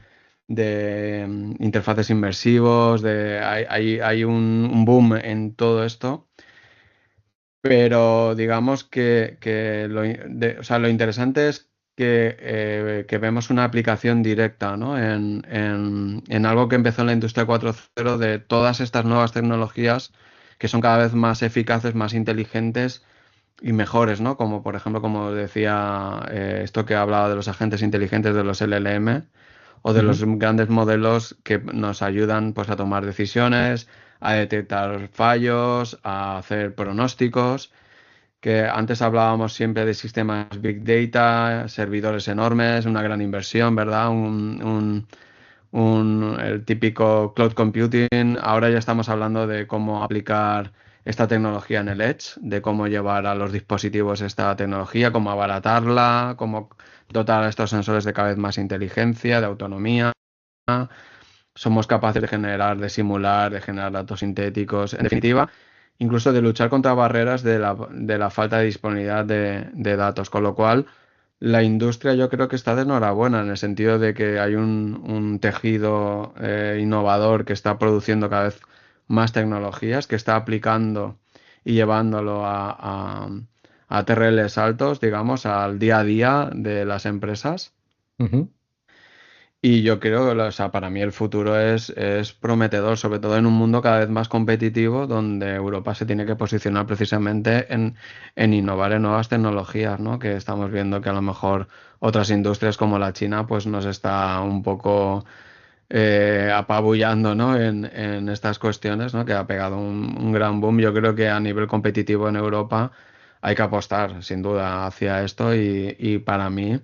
interfaces inmersivos, hay un boom en todo esto. Pero digamos que o sea, lo interesante es que vemos una aplicación directa, ¿no? En algo que empezó en la industria 4.0 de todas estas nuevas tecnologías que son cada vez más eficaces, más inteligentes y mejores, ¿no? Como por ejemplo, como decía, esto que hablaba de los agentes inteligentes de los LLM o de los Ujú. grandes modelos que nos ayudan pues a tomar decisiones, a detectar fallos, a hacer pronósticos. que antes hablábamos siempre de sistemas Big Data, servidores enormes, una gran inversión, ¿verdad? El típico cloud computing. Ahora ya estamos hablando de cómo aplicar esta tecnología en el Edge, de cómo llevar a los dispositivos esta tecnología, cómo abaratarla, cómo dotar a estos sensores de cada vez más inteligencia, de autonomía. Somos capaces de generar, de simular, de generar datos sintéticos, en definitiva, incluso de luchar contra barreras de la falta de disponibilidad de datos, con lo cual la industria yo creo que está de enhorabuena en el sentido de que hay un tejido innovador que está produciendo cada vez más tecnologías, que está aplicando y llevándolo a TRLs altos, digamos, al día a día de las empresas. Ujú. Y yo creo que, o sea, para mí el futuro es prometedor, sobre todo en un mundo cada vez más competitivo, donde Europa se tiene que posicionar precisamente en innovar en nuevas tecnologías, ¿no? Que estamos viendo que a lo mejor otras industrias como la China, pues nos está un poco apabullando, ¿no? En estas cuestiones, ¿no? Que ha pegado un gran boom. Yo creo que a nivel competitivo en Europa hay que apostar, sin duda, hacia esto y para mí.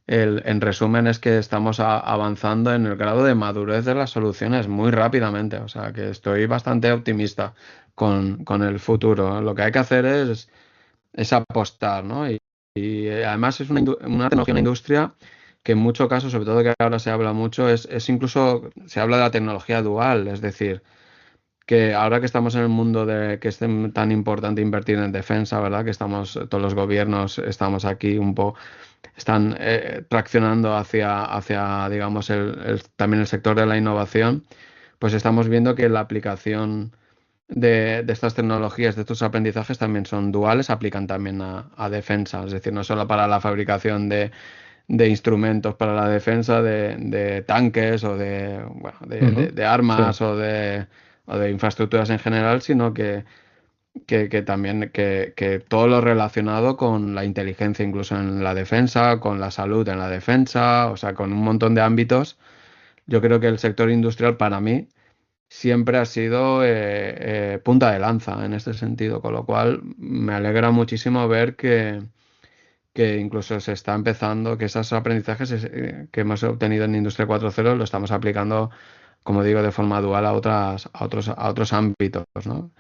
En resumen es que estamos avanzando en el grado de madurez de las soluciones muy rápidamente, o sea que estoy bastante optimista con el futuro. Lo que hay que hacer es apostar, ¿no? Y además es una tecnología, una industria que en muchos casos, sobre todo que ahora se habla mucho, es incluso, se habla de la tecnología dual, es decir, que ahora que estamos en el mundo de que es tan importante invertir en defensa, ¿verdad? Que estamos, todos los gobiernos estamos aquí un poco están traccionando hacia digamos, también el sector de la innovación, pues estamos viendo que la aplicación de estas tecnologías, de estos aprendizajes también son duales, aplican también a defensa, es decir, no solo para la fabricación de instrumentos para la defensa, de tanques o de, bueno, Ujú. de Sí. armas o de infraestructuras en general, sino que también que todo lo relacionado con la inteligencia, incluso en la defensa, con la salud en la defensa, o sea, con un montón de ámbitos. Yo creo que el sector industrial para mí siempre ha sido punta de lanza en este sentido, con lo cual me alegra muchísimo ver que incluso se está empezando, que esos aprendizajes que hemos obtenido en Industria 4.0 lo estamos aplicando, como digo, de forma dual a otros ámbitos, ¿no?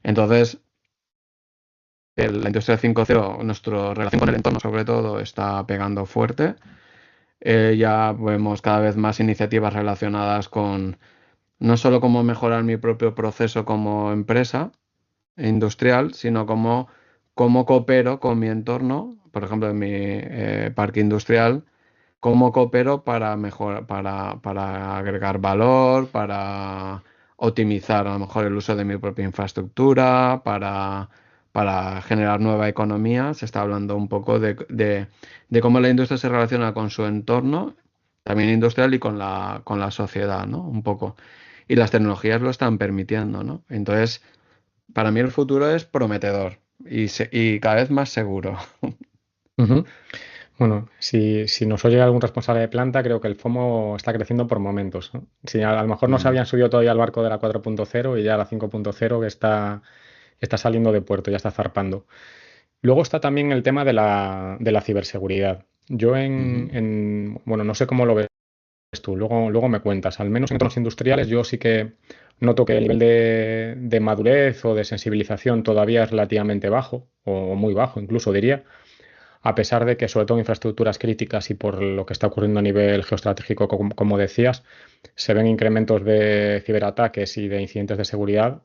Entonces, la industria 5.0, nuestra relación con el entorno sobre todo, está pegando fuerte. Ya vemos cada vez más iniciativas relacionadas con no solo cómo mejorar mi propio proceso como empresa industrial, sino cómo coopero con mi entorno, por ejemplo, en mi parque industrial, cómo coopero para para agregar valor, para optimizar a lo mejor el uso de mi propia infraestructura, para generar nueva economía. Se está hablando un poco de cómo la industria se relaciona con su entorno, también industrial y con la sociedad, ¿no? Un poco. Y las tecnologías lo están permitiendo, ¿no? Entonces, para mí el futuro es prometedor y cada vez más seguro. Ujú. Bueno, si nos oye algún responsable de planta, creo que el FOMO está creciendo por momentos, ¿no? Si a lo mejor no se Mm. habían subido todavía al barco de la 4.0 y ya la 5.0 que está saliendo de puerto, ya está zarpando. Luego está también el tema de la ciberseguridad. Yo Ujú. bueno, no sé cómo lo ves tú, luego me cuentas. Al menos en entornos industriales yo sí que noto que el nivel de madurez o de sensibilización todavía es relativamente bajo, o muy bajo incluso diría, a pesar de que sobre todo en infraestructuras críticas y por lo que está ocurriendo a nivel geoestratégico, como decías, se ven incrementos de ciberataques y de incidentes de seguridad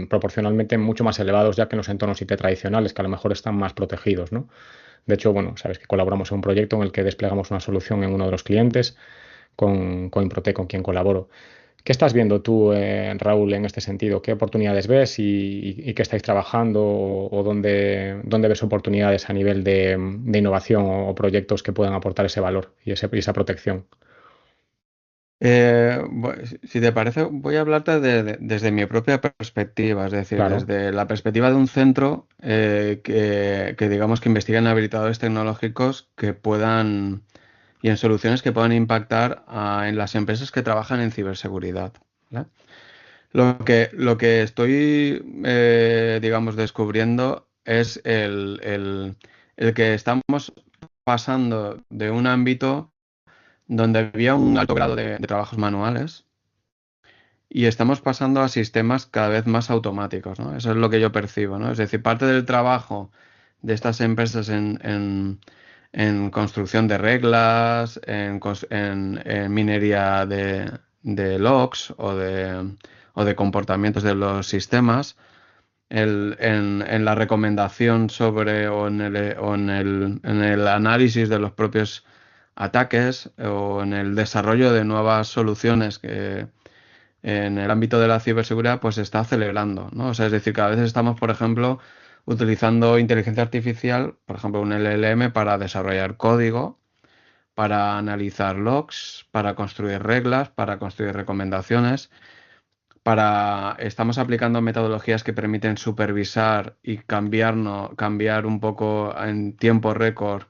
proporcionalmente mucho más elevados ya que en los entornos IT tradicionales, que a lo mejor están más protegidos, ¿no? De hecho, bueno, sabes que colaboramos en un proyecto en el que desplegamos una solución en uno de los clientes con Improtec, con quien colaboro. ¿Qué estás viendo tú, Raúl, en este sentido? ¿Qué oportunidades ves y qué estáis trabajando o dónde ves oportunidades a nivel de innovación o proyectos que puedan aportar ese valor y esa protección? Si te parece, voy a hablarte desde mi propia perspectiva, es decir, Claro. desde la perspectiva de un centro que digamos que investiga en habilitadores tecnológicos que puedan y en soluciones que puedan impactar en las empresas que trabajan en ciberseguridad, ¿vale? Lo que estoy, digamos, descubriendo es el que estamos pasando de un ámbito donde había un alto grado de trabajos manuales y estamos pasando a sistemas cada vez más automáticos, ¿no? Eso es lo que yo percibo, ¿no? Es decir, parte del trabajo de estas empresas en construcción de reglas, en minería de logs o de comportamientos de los sistemas, en la recomendación sobre en el análisis de los propios ataques o en el desarrollo de nuevas soluciones que en el ámbito de la ciberseguridad pues se está acelerando, ¿no? O sea, es decir, cada vez estamos, por ejemplo, utilizando inteligencia artificial, por ejemplo, un LLM para desarrollar código, para analizar logs, para construir reglas, para construir recomendaciones, estamos aplicando metodologías que permiten supervisar y cambiar un poco en tiempo récord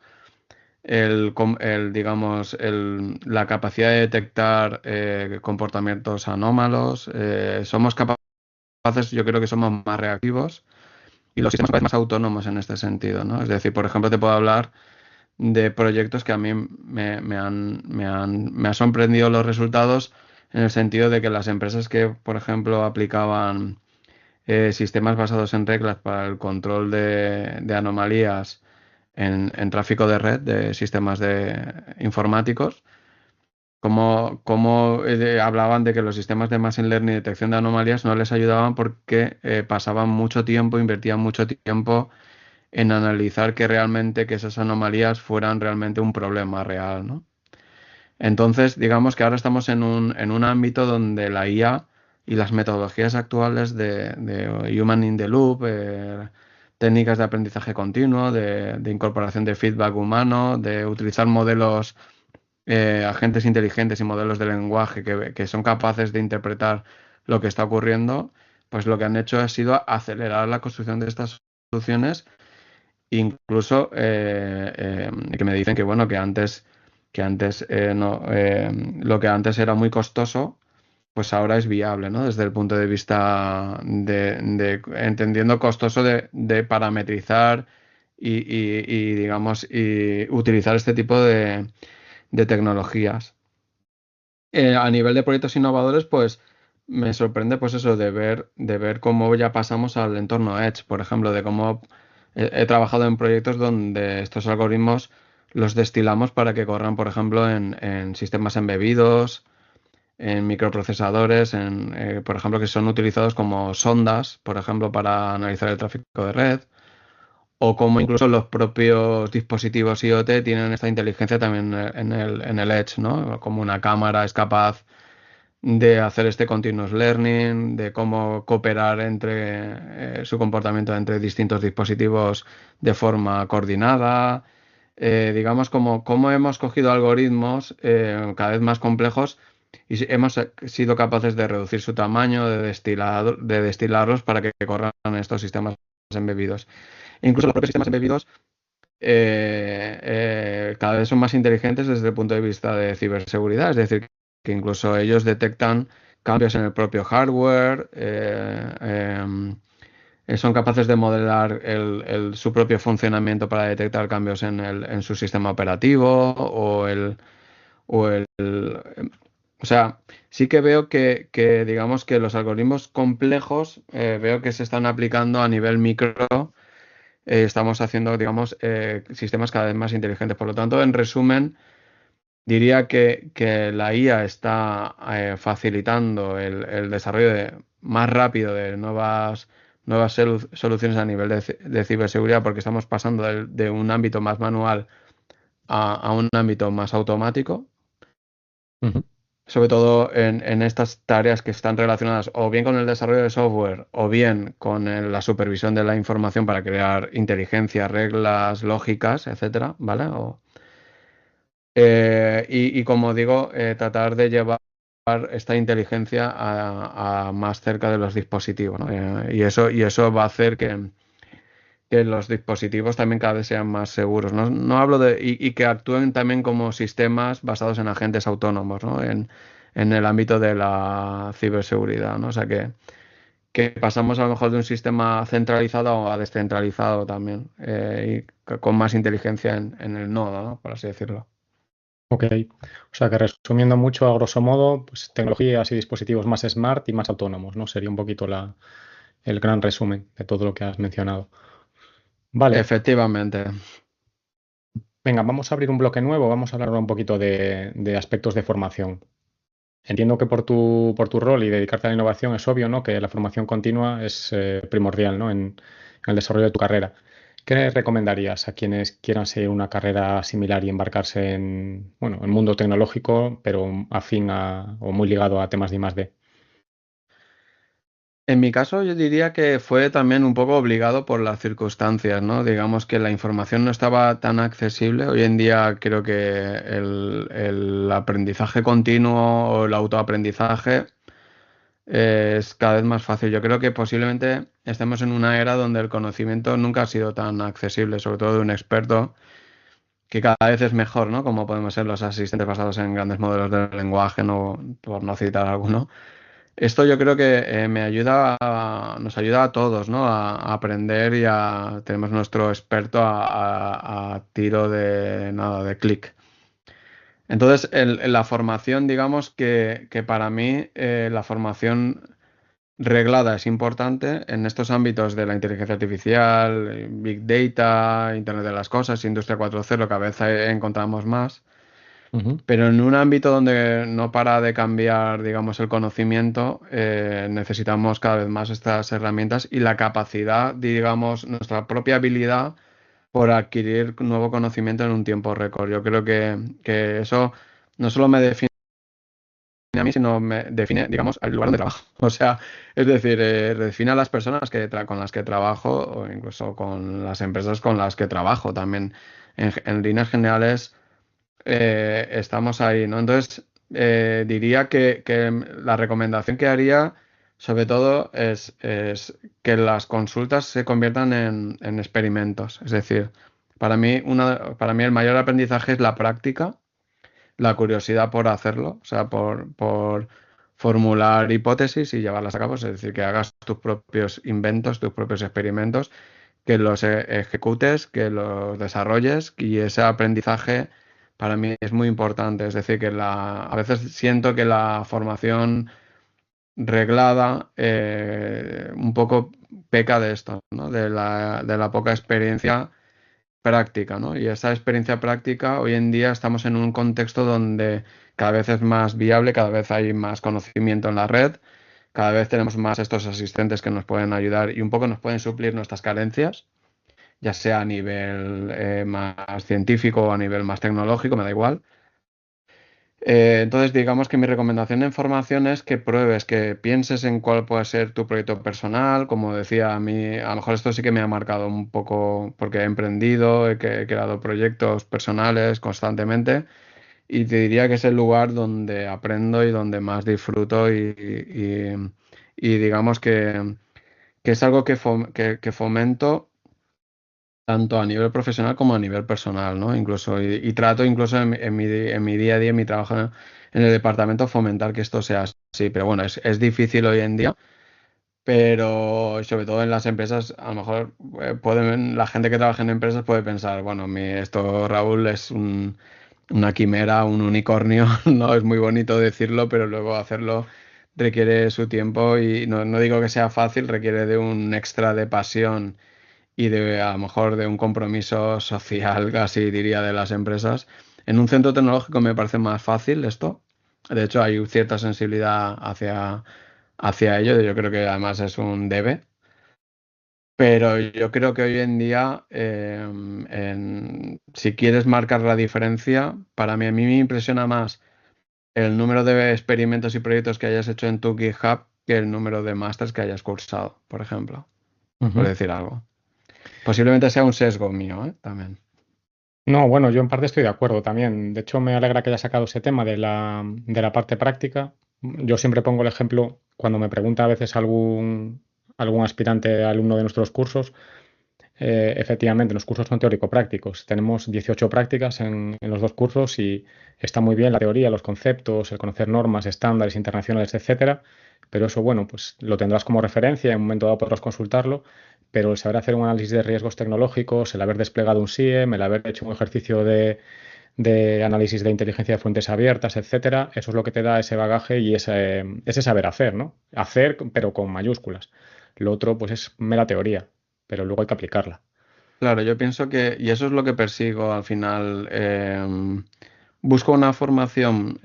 digamos, la capacidad de detectar comportamientos anómalos. Somos capaces, yo creo que somos más reactivos y los sistemas cada vez más autónomos en este sentido, ¿no? Es decir, por ejemplo, te puedo hablar de proyectos que a mí me ha sorprendido los resultados en el sentido de que las empresas que, por ejemplo, aplicaban sistemas basados en reglas para el control de anomalías en tráfico de red de sistemas informáticos, como hablaban de que los sistemas de Machine Learning y detección de anomalías no les ayudaban porque pasaban mucho tiempo, invertían mucho tiempo en analizar que esas anomalías fueran realmente un problema real, ¿no? Entonces, digamos que ahora estamos en un ámbito donde la IA y las metodologías actuales de Human in the Loop, técnicas de aprendizaje continuo, de incorporación de feedback humano, de utilizar modelos, agentes inteligentes y modelos de lenguaje que son capaces de interpretar lo que está ocurriendo, pues lo que han hecho ha sido acelerar la construcción de estas soluciones. Incluso que me dicen que bueno, que antes no, lo que antes era muy costoso, pues ahora es viable, ¿no? Desde el punto de vista entendiendo costoso de parametrizar digamos, y utilizar este tipo de tecnologías. A nivel de proyectos innovadores, pues me sorprende pues eso de ver cómo ya pasamos al entorno Edge, por ejemplo, de cómo he trabajado en proyectos donde estos algoritmos los destilamos para que corran, por ejemplo, en sistemas embebidos, en microprocesadores, por ejemplo, que son utilizados como sondas, por ejemplo, para analizar el tráfico de red, o como incluso los propios dispositivos IoT tienen esta inteligencia también en el Edge, ¿no? Como una cámara es capaz de hacer este continuous learning, de cómo cooperar entre su comportamiento entre distintos dispositivos de forma coordinada. Digamos, como hemos cogido algoritmos cada vez más complejos y hemos sido capaces de reducir su tamaño, de destilarlos para que corran estos sistemas embebidos. Incluso los propios sistemas embebidos cada vez son más inteligentes desde el punto de vista de ciberseguridad, es decir, que incluso ellos detectan cambios en el propio hardware, son capaces de modelar su propio funcionamiento para detectar cambios en su sistema operativo o sea, sí que veo digamos que los algoritmos complejos veo que se están aplicando a nivel micro. Estamos haciendo, digamos, sistemas cada vez más inteligentes. Por lo tanto, en resumen, diría que la IA está facilitando el desarrollo más rápido de nuevas soluciones a nivel de ciberseguridad porque estamos pasando de un ámbito más manual a un ámbito más automático. Ujú. Sobre todo en estas tareas que están relacionadas o bien con el desarrollo de software o bien con la supervisión de la información para crear inteligencia, reglas, lógicas, etcétera, ¿vale? Y como digo, tratar de llevar esta inteligencia a más cerca de los dispositivos, ¿no? Y eso va a hacer que los dispositivos también cada vez sean más seguros. No hablo y que actúen también como sistemas basados en agentes autónomos, ¿no? En el ámbito de la ciberseguridad, ¿no? O sea que pasamos a lo mejor de un sistema centralizado a descentralizado también, y con más inteligencia en el nodo, ¿no? Por así decirlo. Ok. O sea que resumiendo mucho, a grosso modo, pues tecnologías y dispositivos más smart y más autónomos, ¿no? Sería un poquito el gran resumen de todo lo que has mencionado. Vale, Efectivamente. venga, vamos a abrir un bloque nuevo, vamos a hablar ahora un poquito de aspectos de formación. Entiendo que por tu rol y dedicarte a la innovación es obvio, ¿no? Que la formación continua es primordial, ¿no? En el desarrollo de tu carrera. ¿Qué recomendarías a quienes quieran seguir una carrera similar y embarcarse en, bueno, el mundo tecnológico, pero afín o muy ligado a temas de I+D? En mi caso, yo diría que fue también un poco obligado por las circunstancias, ¿no? Digamos que la información no estaba tan accesible. Hoy en día creo que el aprendizaje continuo o el autoaprendizaje es cada vez más fácil. Yo creo que posiblemente estemos en una era donde el conocimiento nunca ha sido tan accesible, sobre todo de un experto, que cada vez es mejor, ¿no? Como podemos ser los asistentes basados en grandes modelos de lenguaje, no, por no citar alguno. Esto yo creo que nos ayuda a todos, ¿no? A aprender tenemos nuestro experto a tiro de nada, de clic. Entonces, la formación, digamos que para mí la formación reglada es importante en estos ámbitos de la inteligencia artificial, Big Data, Internet de las Cosas, Industria 4.0, cada vez encontramos más. Ujú. Pero en un ámbito donde no para de cambiar, digamos, el conocimiento, necesitamos cada vez más estas herramientas y la capacidad, digamos, nuestra propia habilidad por adquirir nuevo conocimiento en un tiempo récord. Yo creo que eso no solo me define a mí, sino me define, digamos, el lugar donde trabajo. O sea, es decir, define a las personas con las que trabajo o incluso con las empresas con las que trabajo también. En líneas generales estamos ahí, ¿no? Entonces, diría que la recomendación que haría, sobre todo, es que las consultas se conviertan en experimentos. Es decir, para mí el mayor aprendizaje es la práctica, la curiosidad por hacerlo, o sea, por formular hipótesis y llevarlas a cabo, es decir, que hagas tus propios inventos, tus propios experimentos, que los ejecutes, que los desarrolles y ese aprendizaje para mí es muy importante. Es decir, que a veces siento que la formación reglada un poco peca de esto, ¿no? De la poca experiencia práctica, ¿no? Y esa experiencia práctica, hoy en día estamos en un contexto donde cada vez es más viable, cada vez hay más conocimiento en la red, cada vez tenemos más estos asistentes que nos pueden ayudar y un poco nos pueden suplir nuestras carencias, ya sea a nivel más científico o a nivel más tecnológico, me da igual. Entonces, digamos que mi recomendación en formación es que pruebes, que pienses en cuál puede ser tu proyecto personal. Como decía, a mí, a lo mejor esto sí que me ha marcado un poco porque he emprendido, he creado proyectos personales constantemente y te diría que es el lugar donde aprendo y donde más disfruto y digamos que es algo que fomento tanto a nivel profesional como a nivel personal, ¿no? Incluso, y trato incluso en mi día a día, en mi trabajo en el departamento, fomentar que esto sea así. Pero bueno, es difícil hoy en día, pero sobre todo en las empresas, a lo mejor la gente que trabaja en empresas puede pensar, bueno, esto, Raúl, es una quimera, un unicornio, ¿no? Es muy bonito decirlo, pero luego hacerlo requiere su tiempo y no digo que sea fácil, requiere de un extra de pasión y de a lo mejor de un compromiso social, casi diría, de las empresas. En un centro tecnológico me parece más fácil esto. De hecho, hay cierta sensibilidad hacia ello. Yo creo que además es un debe. Pero yo creo que hoy en día, si quieres marcar la diferencia, a mí me impresiona más el número de experimentos y proyectos que hayas hecho en tu GitHub que el número de másters que hayas cursado, por ejemplo, por Ujú. decir algo. Posiblemente sea un sesgo mío, ¿eh? También. No, bueno, yo en parte estoy de acuerdo también. De hecho, me alegra que haya sacado ese tema de la parte práctica. Yo siempre pongo el ejemplo cuando me pregunta a veces algún aspirante alumno de nuestros cursos. Efectivamente, los cursos son teórico-prácticos. Tenemos 18 prácticas en los dos cursos y está muy bien la teoría, los conceptos, el conocer normas, estándares internacionales, etcétera, Pero eso, bueno, pues lo tendrás como referencia, en un momento dado podrás consultarlo, pero el saber hacer un análisis de riesgos tecnológicos, el haber desplegado un SIEM, el haber hecho un ejercicio de análisis de inteligencia de fuentes abiertas, etcétera, eso es lo que te da ese bagaje y ese saber hacer, ¿no? Hacer, pero con mayúsculas. Lo otro, pues es mera teoría, pero luego hay que aplicarla. Claro, yo pienso que, y eso es lo que persigo al final, busco una formación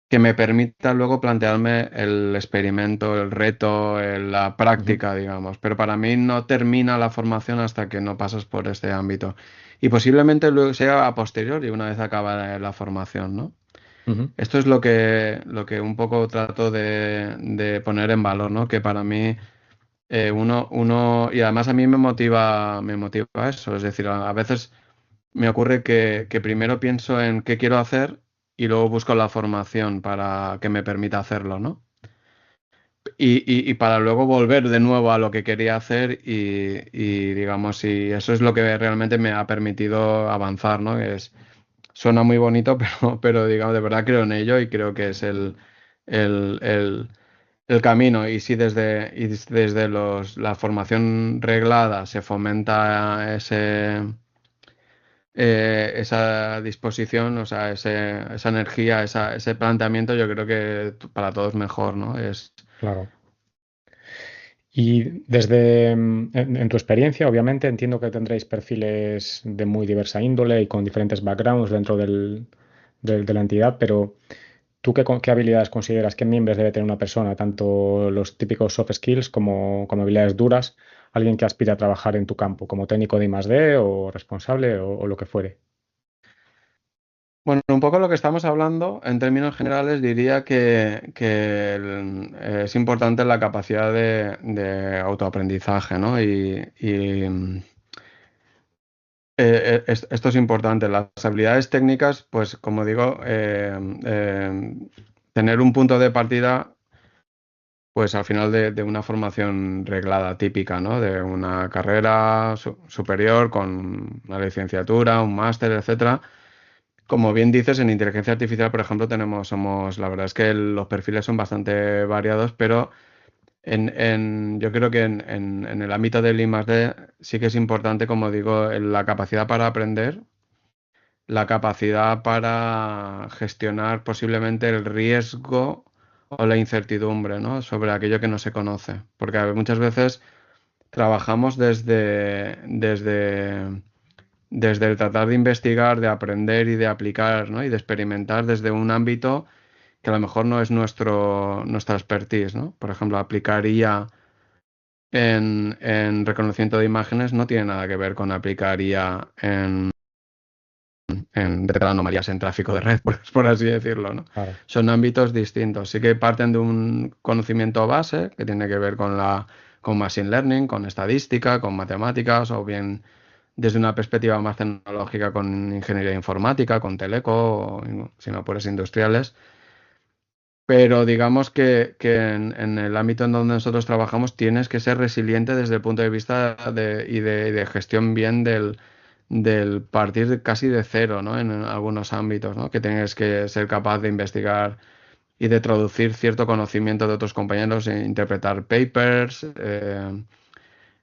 que me permita luego plantearme el experimento, el reto, la Ujú, práctica, digamos. Pero para mí no termina la formación hasta que no pasas por este ámbito. Y posiblemente luego sea a posteriori, una vez acaba la formación, ¿no? ujú, Esto es lo que un poco trato de poner en valor, ¿no? Que para mí y además a mí me motiva eso. Es decir, a veces me ocurre que primero pienso en qué quiero hacer y luego busco la formación para que me permita hacerlo, ¿no? Y para luego volver de nuevo a lo que quería hacer y digamos, y eso es lo que realmente me ha permitido avanzar, ¿no? Suena muy bonito, pero digamos, de verdad creo en ello y creo que es el, el- el camino. Y si desde la formación reglada se fomenta esa disposición, o sea, esa energía, ese planteamiento, yo creo que para todos mejor, ¿no? claro. Y en tu experiencia, obviamente, entiendo que tendréis perfiles de muy diversa índole y con diferentes backgrounds dentro de la entidad, pero ¿tú qué habilidades consideras, qué miembros debe tener una persona, tanto los típicos soft skills como habilidades duras, alguien que aspira a trabajar en tu campo, como técnico de I+D o responsable o lo que fuere? Bueno, un poco lo que estamos hablando, en términos generales, diría que es importante la capacidad de autoaprendizaje, ¿no? Esto es importante. Las habilidades técnicas, pues como digo, tener un punto de partida, pues al final de una formación reglada típica, ¿no? De una carrera superior con una licenciatura, un máster, etcétera. Como bien dices, en inteligencia artificial, por ejemplo, la verdad es que los perfiles son bastante variados, pero yo creo que en el ámbito del I+D sí que es importante, como digo, la capacidad para aprender, la capacidad para gestionar posiblemente el riesgo o la incertidumbre, ¿no? Sobre aquello que no se conoce. Porque muchas veces trabajamos desde el tratar de investigar, de aprender y de aplicar, ¿no? Y de experimentar desde un ámbito que a lo mejor no es nuestra expertise, ¿no? Por ejemplo, aplicar IA en reconocimiento de imágenes no tiene nada que ver con aplicar IA en detectar anomalías en tráfico de red, por así decirlo, ¿no? Claro. Son ámbitos distintos. Sí que parten de un conocimiento base que tiene que ver con machine learning, con estadística, con matemáticas, o bien desde una perspectiva más tecnológica con ingeniería informática, con teleco, si no puedes industriales. Pero digamos que en el ámbito en donde nosotros trabajamos tienes que ser resiliente desde el punto de vista de gestión bien del partir casi de cero, ¿no? En algunos ámbitos, ¿no? Que tienes que ser capaz de investigar y de traducir cierto conocimiento de otros compañeros, e interpretar papers,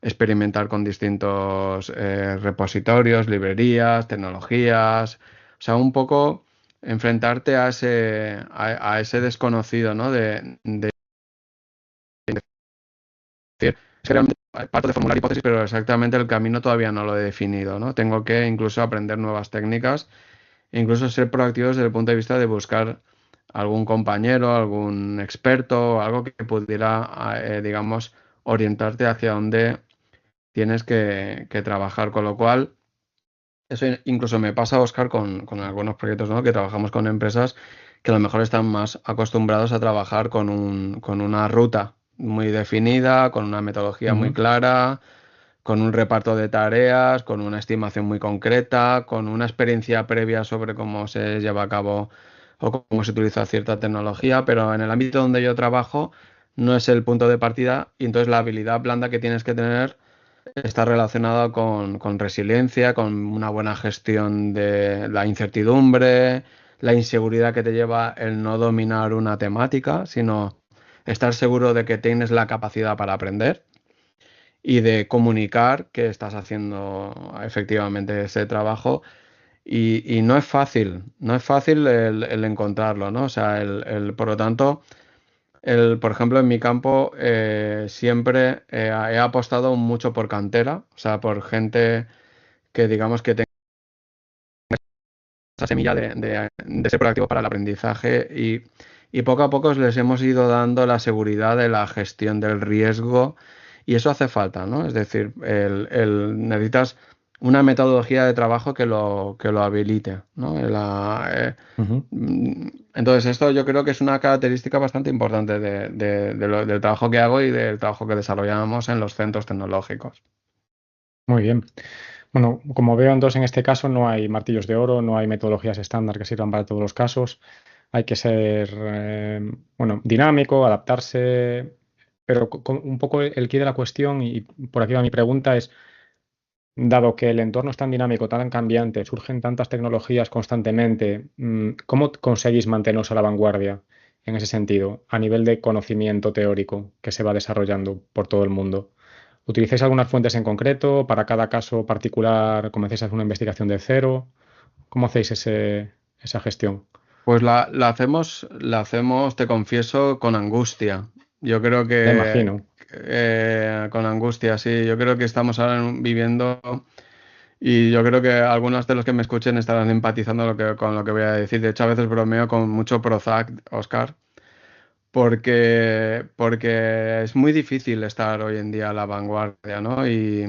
experimentar con distintos repositorios, librerías, tecnologías, o sea, un poco enfrentarte a ese desconocido, ¿no? Es que realmente parto de formular hipótesis, pero exactamente el camino todavía no lo he definido, ¿no? Tengo que incluso aprender nuevas técnicas, e incluso ser proactivo desde el punto de vista de buscar algún compañero, algún experto, algo que pudiera, digamos, orientarte hacia dónde tienes que trabajar, con lo cual, eso incluso me pasa, Oscar, con algunos proyectos, ¿no? Que trabajamos con empresas que a lo mejor están más acostumbrados a trabajar con una ruta muy definida, con una metodología muy Ujú. clara, con un reparto de tareas, con una estimación muy concreta, con una experiencia previa sobre cómo se lleva a cabo o cómo se utiliza cierta tecnología, pero en el ámbito donde yo trabajo no es el punto de partida y entonces la habilidad blanda que tienes que tener está relacionada con resiliencia, con una buena gestión de la incertidumbre, la inseguridad que te lleva el no dominar una temática, sino estar seguro de que tienes la capacidad para aprender y de comunicar que estás haciendo efectivamente ese trabajo. Y no es fácil, no es fácil el encontrarlo, ¿no? O sea, por lo tanto, por ejemplo, en mi campo siempre he apostado mucho por cantera, o sea, por gente que digamos que tenga esa semilla de ser proactivo para el aprendizaje y poco a poco les hemos ido dando la seguridad de la gestión del riesgo y eso hace falta, ¿no? Es decir, necesitas una metodología de trabajo que lo habilite, ¿no? Ujú. Entonces, esto yo creo que es una característica bastante importante del trabajo que hago y del trabajo que desarrollamos en los centros tecnológicos. Muy bien. Bueno, como veo entonces en este caso no hay martillos de oro, no hay metodologías estándar que sirvan para todos los casos. Hay que ser, bueno, dinámico, adaptarse, pero un poco el quid de la cuestión, y por aquí va mi pregunta, es, dado que el entorno es tan dinámico, tan cambiante, surgen tantas tecnologías constantemente, ¿cómo conseguís manteneros a la vanguardia en ese sentido, a nivel de conocimiento teórico que se va desarrollando por todo el mundo? ¿Utilizáis algunas fuentes en concreto? ¿Para cada caso particular comenzáis a hacer una investigación de cero? ¿Cómo hacéis esa gestión? Pues la hacemos, te confieso, con angustia. Yo creo Me que imagino. con angustia, sí. Yo creo que estamos ahora viviendo y yo creo que algunos de los que me escuchen estarán empatizando con lo que voy a decir. De hecho, a veces bromeo con mucho Prozac, Oscar, porque es muy difícil estar hoy en día a la vanguardia, ¿no? Y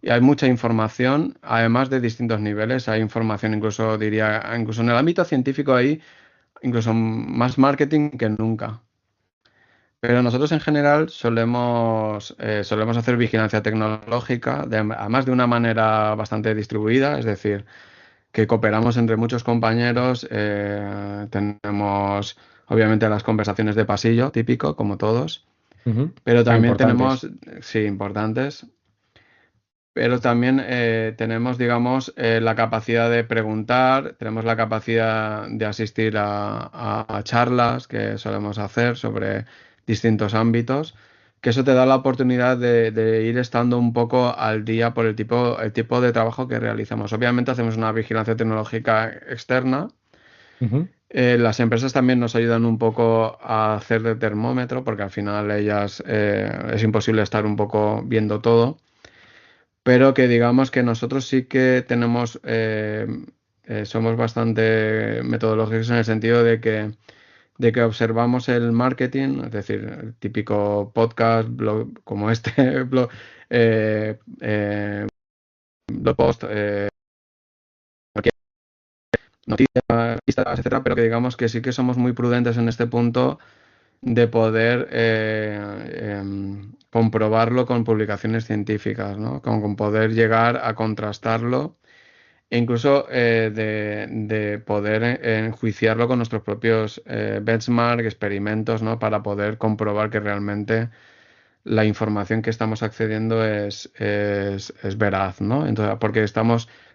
hay mucha información, además de distintos niveles. Hay información, incluso diría, incluso en el ámbito científico hay incluso más marketing que nunca. Pero nosotros en general solemos hacer vigilancia tecnológica, además de una manera bastante distribuida, es decir, que cooperamos entre muchos compañeros. Tenemos obviamente las conversaciones de pasillo, típico, como todos, Ujú. pero Ah, también importantes. tenemos, sí, importantes, pero también tenemos, digamos, la capacidad de preguntar, tenemos la capacidad de asistir a charlas que solemos hacer sobre distintos ámbitos, que eso te da la oportunidad de ir estando un poco al día por el tipo de trabajo que realizamos. Obviamente hacemos una vigilancia tecnológica externa. Ujú. Las empresas también nos ayudan un poco a hacer de termómetro, porque al final ellas es imposible estar un poco viendo todo, pero que digamos que nosotros sí que tenemos, somos bastante metodológicos en el sentido de que observamos el marketing, es decir, el típico podcast, blog, como este, eh, eh, blog post, cualquier noticia, listas, etcétera, pero que digamos que sí que somos muy prudentes en este punto de poder comprobarlo con publicaciones científicas, ¿no? Con poder llegar a contrastarlo e incluso de poder enjuiciarlo con nuestros propios benchmark, experimentos, ¿no? Para poder comprobar que realmente la información que estamos accediendo es veraz, ¿no? Entonces, porque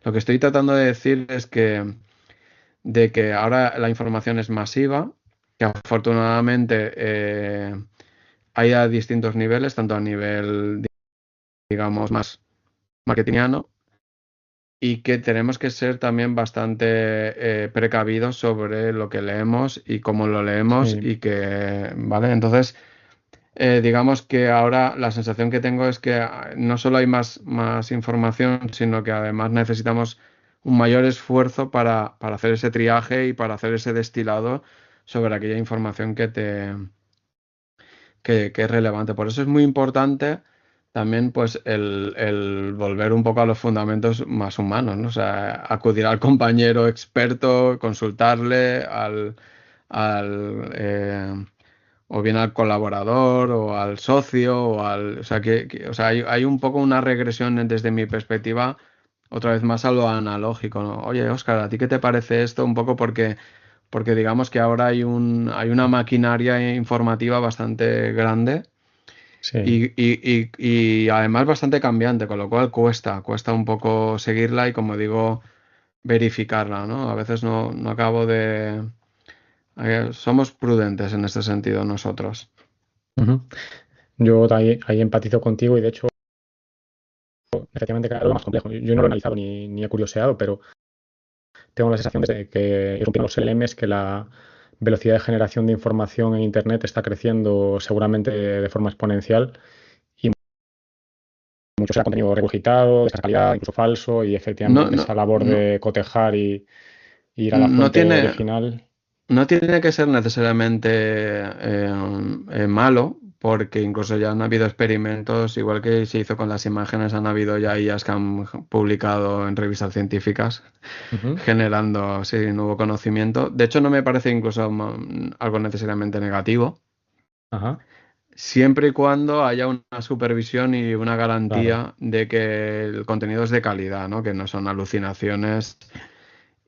lo que estoy tratando de decir es de que ahora la información es masiva, que afortunadamente hay a distintos niveles, tanto a nivel, digamos, más marketingiano, y que tenemos que ser también bastante precavidos sobre lo que leemos y cómo lo leemos Sí. y que, ¿vale? Entonces, digamos que ahora la sensación que tengo es que no solo hay más información, sino que además necesitamos un mayor esfuerzo para hacer ese triaje y para hacer ese destilado sobre aquella información que es relevante. Por eso es muy importante también pues el volver un poco a los fundamentos más humanos, ¿no? O sea, acudir al compañero experto, consultarle al o bien al colaborador o al socio o sea, o sea, hay un poco una regresión desde mi perspectiva, otra vez más a lo analógico, ¿no? Oye, Óscar, ¿a ti qué te parece esto? Un poco porque digamos que ahora hay una maquinaria informativa bastante grande Sí. y además bastante cambiante, con lo cual cuesta un poco seguirla y como digo, verificarla, ¿no? A veces no acabo de... somos prudentes en este sentido nosotros. Ujú. Yo ahí empatizo contigo y de hecho, efectivamente, cada vez más complejo. Yo no lo he analizado ni he curioseado, pero tengo la sensación de que irrumpiendo los LLMs, que la velocidad de generación de información en Internet está creciendo seguramente de forma exponencial y mucho será contenido regurgitado, de escasa calidad, incluso falso, y No, efectivamente no, esa labor no, de cotejar y ir a la no fuente tiene, original. no tiene que ser necesariamente malo, porque incluso ya han habido experimentos, igual que se hizo con las imágenes, han habido ya IAs que han publicado en revistas científicas Ujú. generando sí, nuevo conocimiento. De hecho, no me parece incluso algo necesariamente negativo, Ajá, siempre y cuando haya una supervisión y una claro. garantía de que el contenido es de calidad, ¿no? Que no son alucinaciones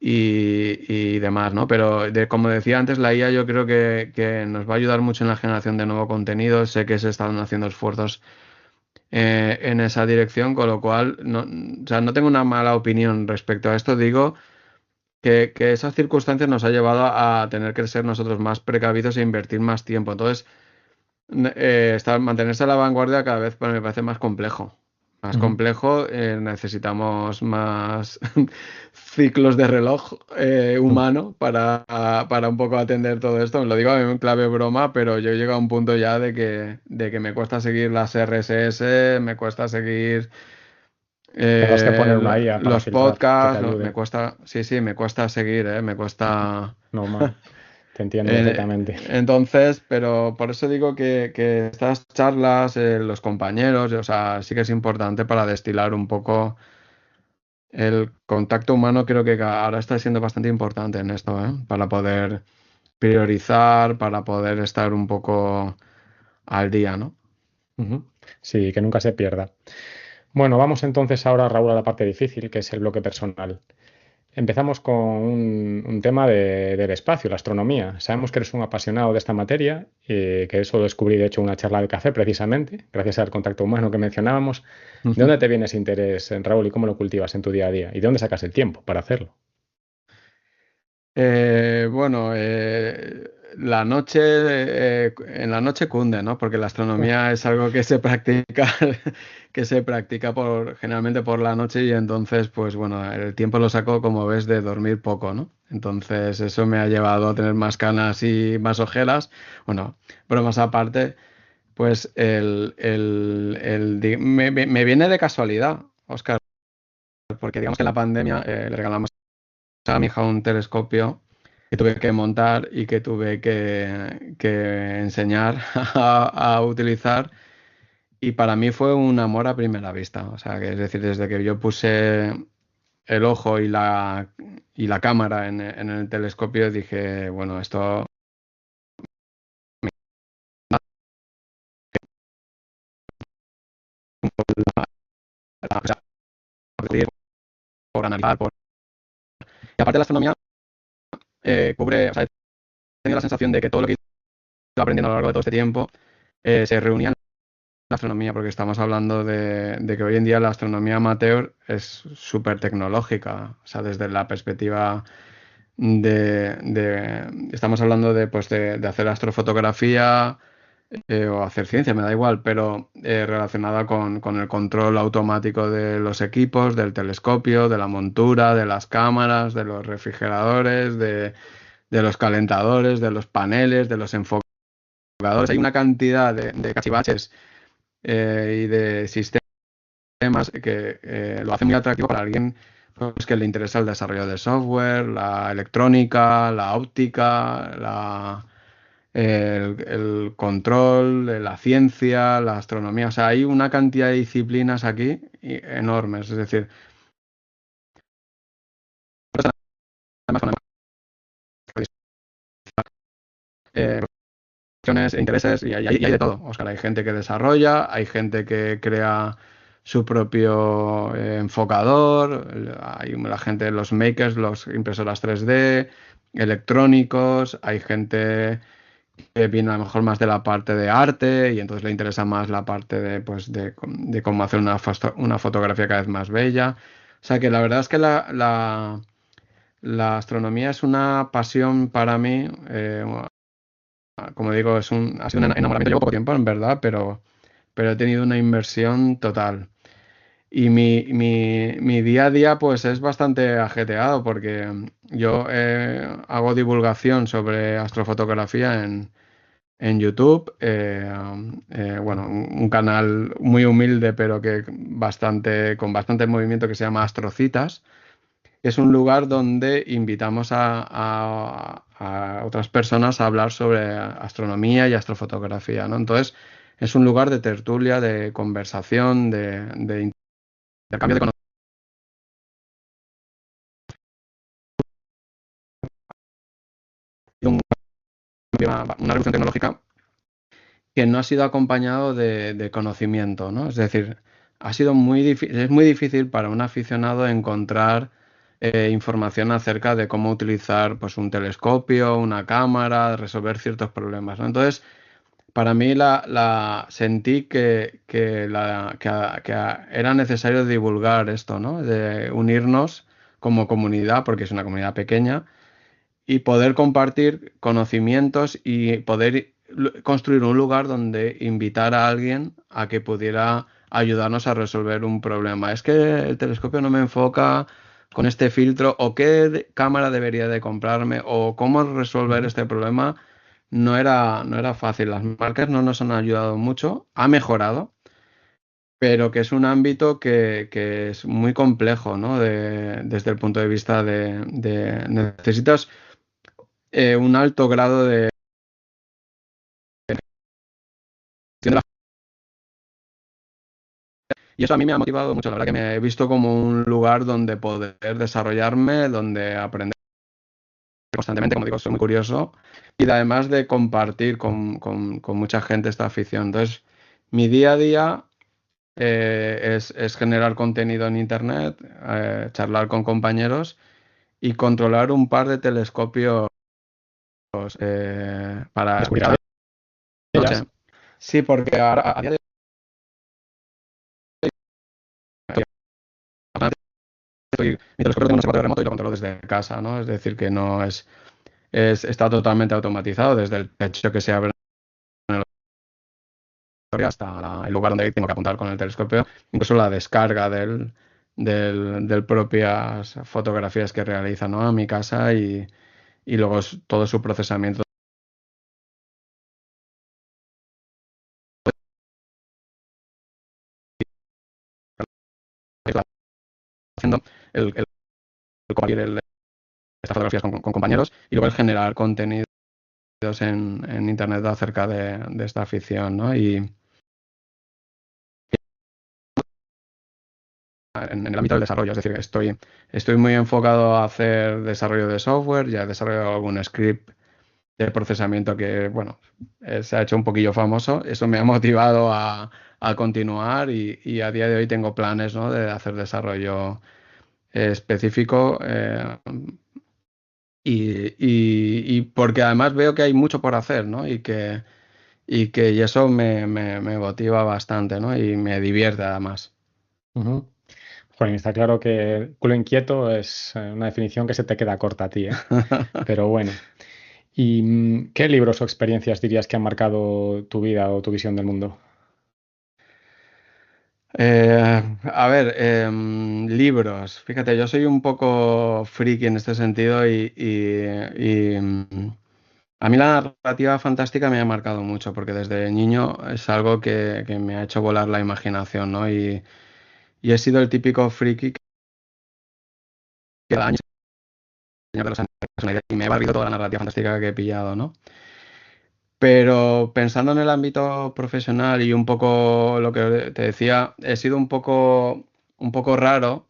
y demás, ¿no? Pero como decía antes, la IA yo creo que nos va a ayudar mucho en la generación de nuevo contenido. Sé que se están haciendo esfuerzos en esa dirección, con lo cual no, o sea, no tengo una mala opinión respecto a esto. Digo que esas circunstancias nos ha llevado a tener que ser nosotros más precavidos e invertir más tiempo. Entonces, mantenerse a la vanguardia cada vez me parece más complejo. Más Ujú. complejo, necesitamos más ciclos de reloj Mm. humano para un poco atender todo esto. Lo digo en clave broma, pero yo llego a un punto ya de que me cuesta seguir las RSS, me cuesta seguir Tendrás que poner una IA para los filtrar que te podcasts, me ayude. cuesta, sí, me cuesta seguir, me cuesta. Normal. Te entiendo Eh, perfectamente. entonces, pero por eso digo que estas charlas, los compañeros, o sea, sí que es importante para destilar un poco el contacto humano. Creo que ahora está siendo bastante importante en esto, ¿eh? Para poder priorizar, para poder estar un poco al día, ¿no? Ujú. Sí, que nunca se pierda. Bueno, vamos entonces ahora, Raúl, a la parte difícil, que es el bloque personal. Empezamos con un tema del espacio, la astronomía. Sabemos que eres un apasionado de esta materia, que eso lo descubrí de hecho en una charla de café precisamente, gracias al contacto humano que mencionábamos. ¿De dónde te viene ese interés, Raúl, y cómo lo cultivas en tu día a día? ¿Y de dónde sacas el tiempo para hacerlo? Bueno, en la noche cunde, ¿no? Porque la astronomía es algo que se practica, que se practica generalmente por la noche y entonces, pues bueno, el tiempo lo saco, como ves, de dormir poco, ¿no? Entonces eso me ha llevado a tener más canas y más ojeras. Bueno, bromas aparte, pues me viene de casualidad, Oscar, porque digamos que en la pandemia le regalamos a mi hija un telescopio que tuve que montar y que tuve que enseñar a utilizar. Y para mí fue un amor a primera vista. O sea, que es decir, desde que yo puse el ojo y la cámara en el telescopio, dije, bueno, esto por analizar. Y aparte la astronomía cubre, o sea, he tenido la sensación de que todo lo que he ido aprendiendo a lo largo de todo este tiempo se reunía en la astronomía, porque estamos hablando de que hoy en día la astronomía amateur es súper tecnológica, o sea, desde la perspectiva estamos hablando pues de hacer astrofotografía o hacer ciencia, me da igual, pero relacionada con el control automático de los equipos, del telescopio, de la montura, de las cámaras, de los refrigeradores, de los calentadores, de los paneles, de los enfocadores. Hay una cantidad de cachivaches y de sistemas que lo hace muy atractivo para alguien pues, que le interesa el desarrollo de software, la electrónica, la óptica, el control, la ciencia, la astronomía. O sea, hay una cantidad de disciplinas aquí enormes. Es decir, además con eh, cuestiones e intereses y hay de todo. Oscar, hay gente que desarrolla, hay gente que crea su propio enfocador, hay la gente, los makers, los impresoras 3D, electrónicos, hay gente que viene a lo mejor más de la parte de arte y entonces le interesa más la parte pues, de cómo hacer una fotografía cada vez más bella. O sea que la verdad es que la astronomía es una pasión para mí. Como digo, ha sido un enamoramiento. Llevo poco tiempo, en verdad, pero he tenido una inversión total. Y mi día a día pues es bastante ajetreado porque yo hago divulgación sobre astrofotografía en YouTube. Bueno, un canal muy humilde pero con bastante movimiento, que se llama Astrocitas. Es un lugar donde invitamos a otras personas a hablar sobre astronomía y astrofotografía, ¿no? Entonces, es un lugar de tertulia, de conversación, de intercambio de conocimiento, una revolución tecnológica que no ha sido acompañado de conocimiento, ¿no? Es decir, es muy difícil para un aficionado encontrar información acerca de cómo utilizar pues, un telescopio, una cámara, resolver ciertos problemas, ¿no? Entonces, para mí sentí que era necesario divulgar esto, ¿no? De unirnos como comunidad, porque es una comunidad pequeña, y poder compartir conocimientos y poder construir un lugar donde invitar a alguien a que pudiera ayudarnos a resolver un problema. Es que el telescopio no me enfoca con este filtro, o qué cámara debería de comprarme, o cómo resolver Ujú. este problema. No era fácil. Las marcas no nos han ayudado mucho. Ha mejorado, pero que es un ámbito que es muy complejo, ¿no? Desde el punto de vista necesitas un alto grado de gestión de y eso a mí me ha motivado mucho. La verdad que me he visto como un lugar donde poder desarrollarme, donde aprender constantemente. Como digo, soy muy curioso, y además de compartir con mucha gente esta afición. Entonces, mi día a día es generar contenido en internet, charlar con compañeros y controlar un par de telescopios para descubrir cada Ellas. noche. Sí, porque ahora a día de hoy mi telescopio tiene un observatorio remoto y lo controlo desde casa, ¿no? Es decir, que no está totalmente automatizado, desde el techo que se abre en el observatorio hasta el lugar donde tengo que apuntar con el telescopio, incluso la descarga del propias fotografías que realiza, ¿no? A mi casa, y luego todo su procesamiento. Haciendo el compartir estas fotografías con compañeros, y luego el generar contenidos en internet acerca de esta afición, ¿no? Y en el ámbito del desarrollo, es decir, estoy muy enfocado a hacer desarrollo de software. Ya he desarrollado algún script de procesamiento que, bueno, se ha hecho un poquillo famoso. Eso me ha motivado a continuar, y a día de hoy tengo planes, ¿no? De hacer desarrollo específico, y porque además veo que hay mucho por hacer, ¿no? Y eso me motiva bastante, ¿no? Y me divierte además. Ujú. Jolín, está claro que culo inquieto es una definición que se te queda corta a ti, ¿eh? Pero bueno. ¿Y qué libros o experiencias dirías que han marcado tu vida o tu visión del mundo? A ver, libros. Fíjate, yo soy un poco friki en este sentido, y a mí la narrativa fantástica me ha marcado mucho, porque desde niño es algo que me ha hecho volar la imaginación, ¿no? Y he sido el típico friki que cada año Señor de los Anillos, y me he barrido toda la narrativa fantástica que he pillado, ¿no? Pero pensando en el ámbito profesional y un poco lo que te decía, he sido un poco raro,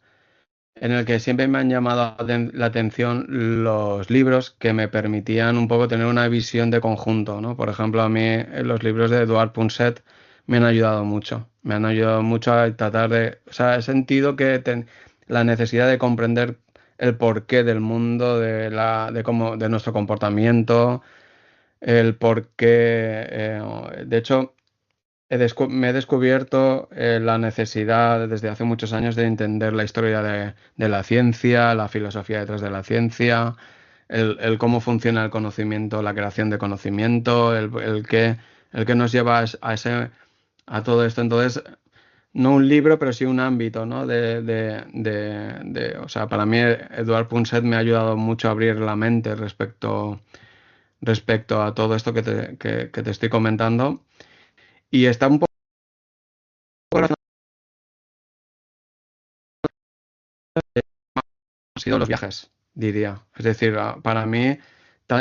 en el que siempre me han llamado la atención los libros que me permitían un poco tener una visión de conjunto, ¿no? Por ejemplo, a mí los libros de Eduard Punset me han ayudado mucho. Me han ayudado mucho a tratar o sea, he sentido la necesidad de comprender el porqué del mundo, de nuestro comportamiento, el porqué. De hecho, me he descubierto la necesidad desde hace muchos años de entender la historia de la ciencia, la filosofía detrás de la ciencia, el cómo funciona el conocimiento, la creación de conocimiento, el que nos lleva a todo esto. Entonces, no un libro, pero sí un ámbito, ¿no? O sea, para mí Eduard Punset me ha ayudado mucho a abrir la mente respecto a todo esto que te estoy comentando. Y está un poco han sido los viajes, diría. Es decir, para mí,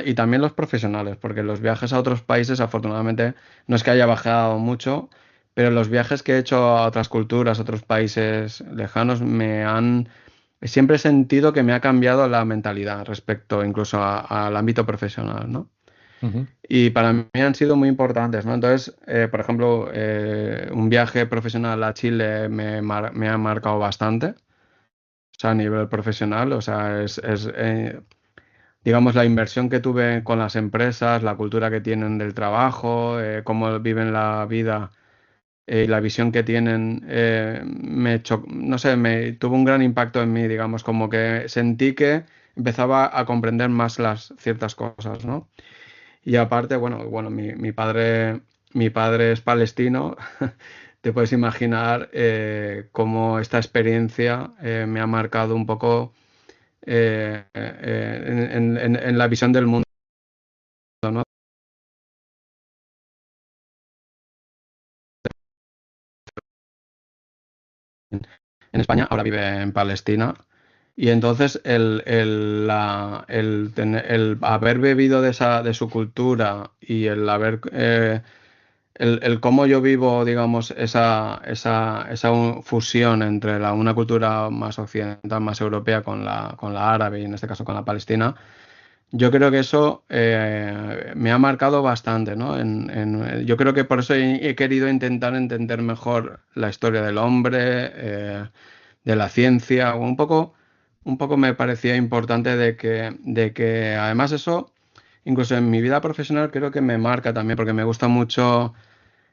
y también los profesionales, porque los viajes a otros países, afortunadamente, no es que haya bajado mucho, pero los viajes que he hecho a otras culturas, a otros países lejanos, siempre he sentido que me ha cambiado la mentalidad respecto incluso al ámbito profesional, ¿no? Ujú. Y para mí han sido muy importantes, ¿no? Entonces, por ejemplo, un viaje profesional a Chile me ha marcado bastante, o sea, a nivel profesional, o sea, digamos, la inversión que tuve con las empresas, la cultura que tienen del trabajo, cómo viven la vida y la visión que tienen, no sé, me tuvo un gran impacto en mí, digamos, como que sentí que empezaba a comprender más las ciertas cosas, ¿no? Y aparte, bueno, mi padre es palestino. Te puedes imaginar cómo esta experiencia me ha marcado un poco en la visión del mundo, ¿no? En España, ahora vive en Palestina. Y entonces el haber bebido de su cultura y el cómo yo vivo, digamos, esa fusión entre una cultura más occidental, más europea con la árabe y en este caso con la palestina, yo creo que eso me ha marcado bastante, ¿no? Yo creo que por eso he querido intentar entender mejor la historia del hombre, de la ciencia, un poco me parecía importante de que además eso, incluso en mi vida profesional, creo que me marca también, porque me gusta mucho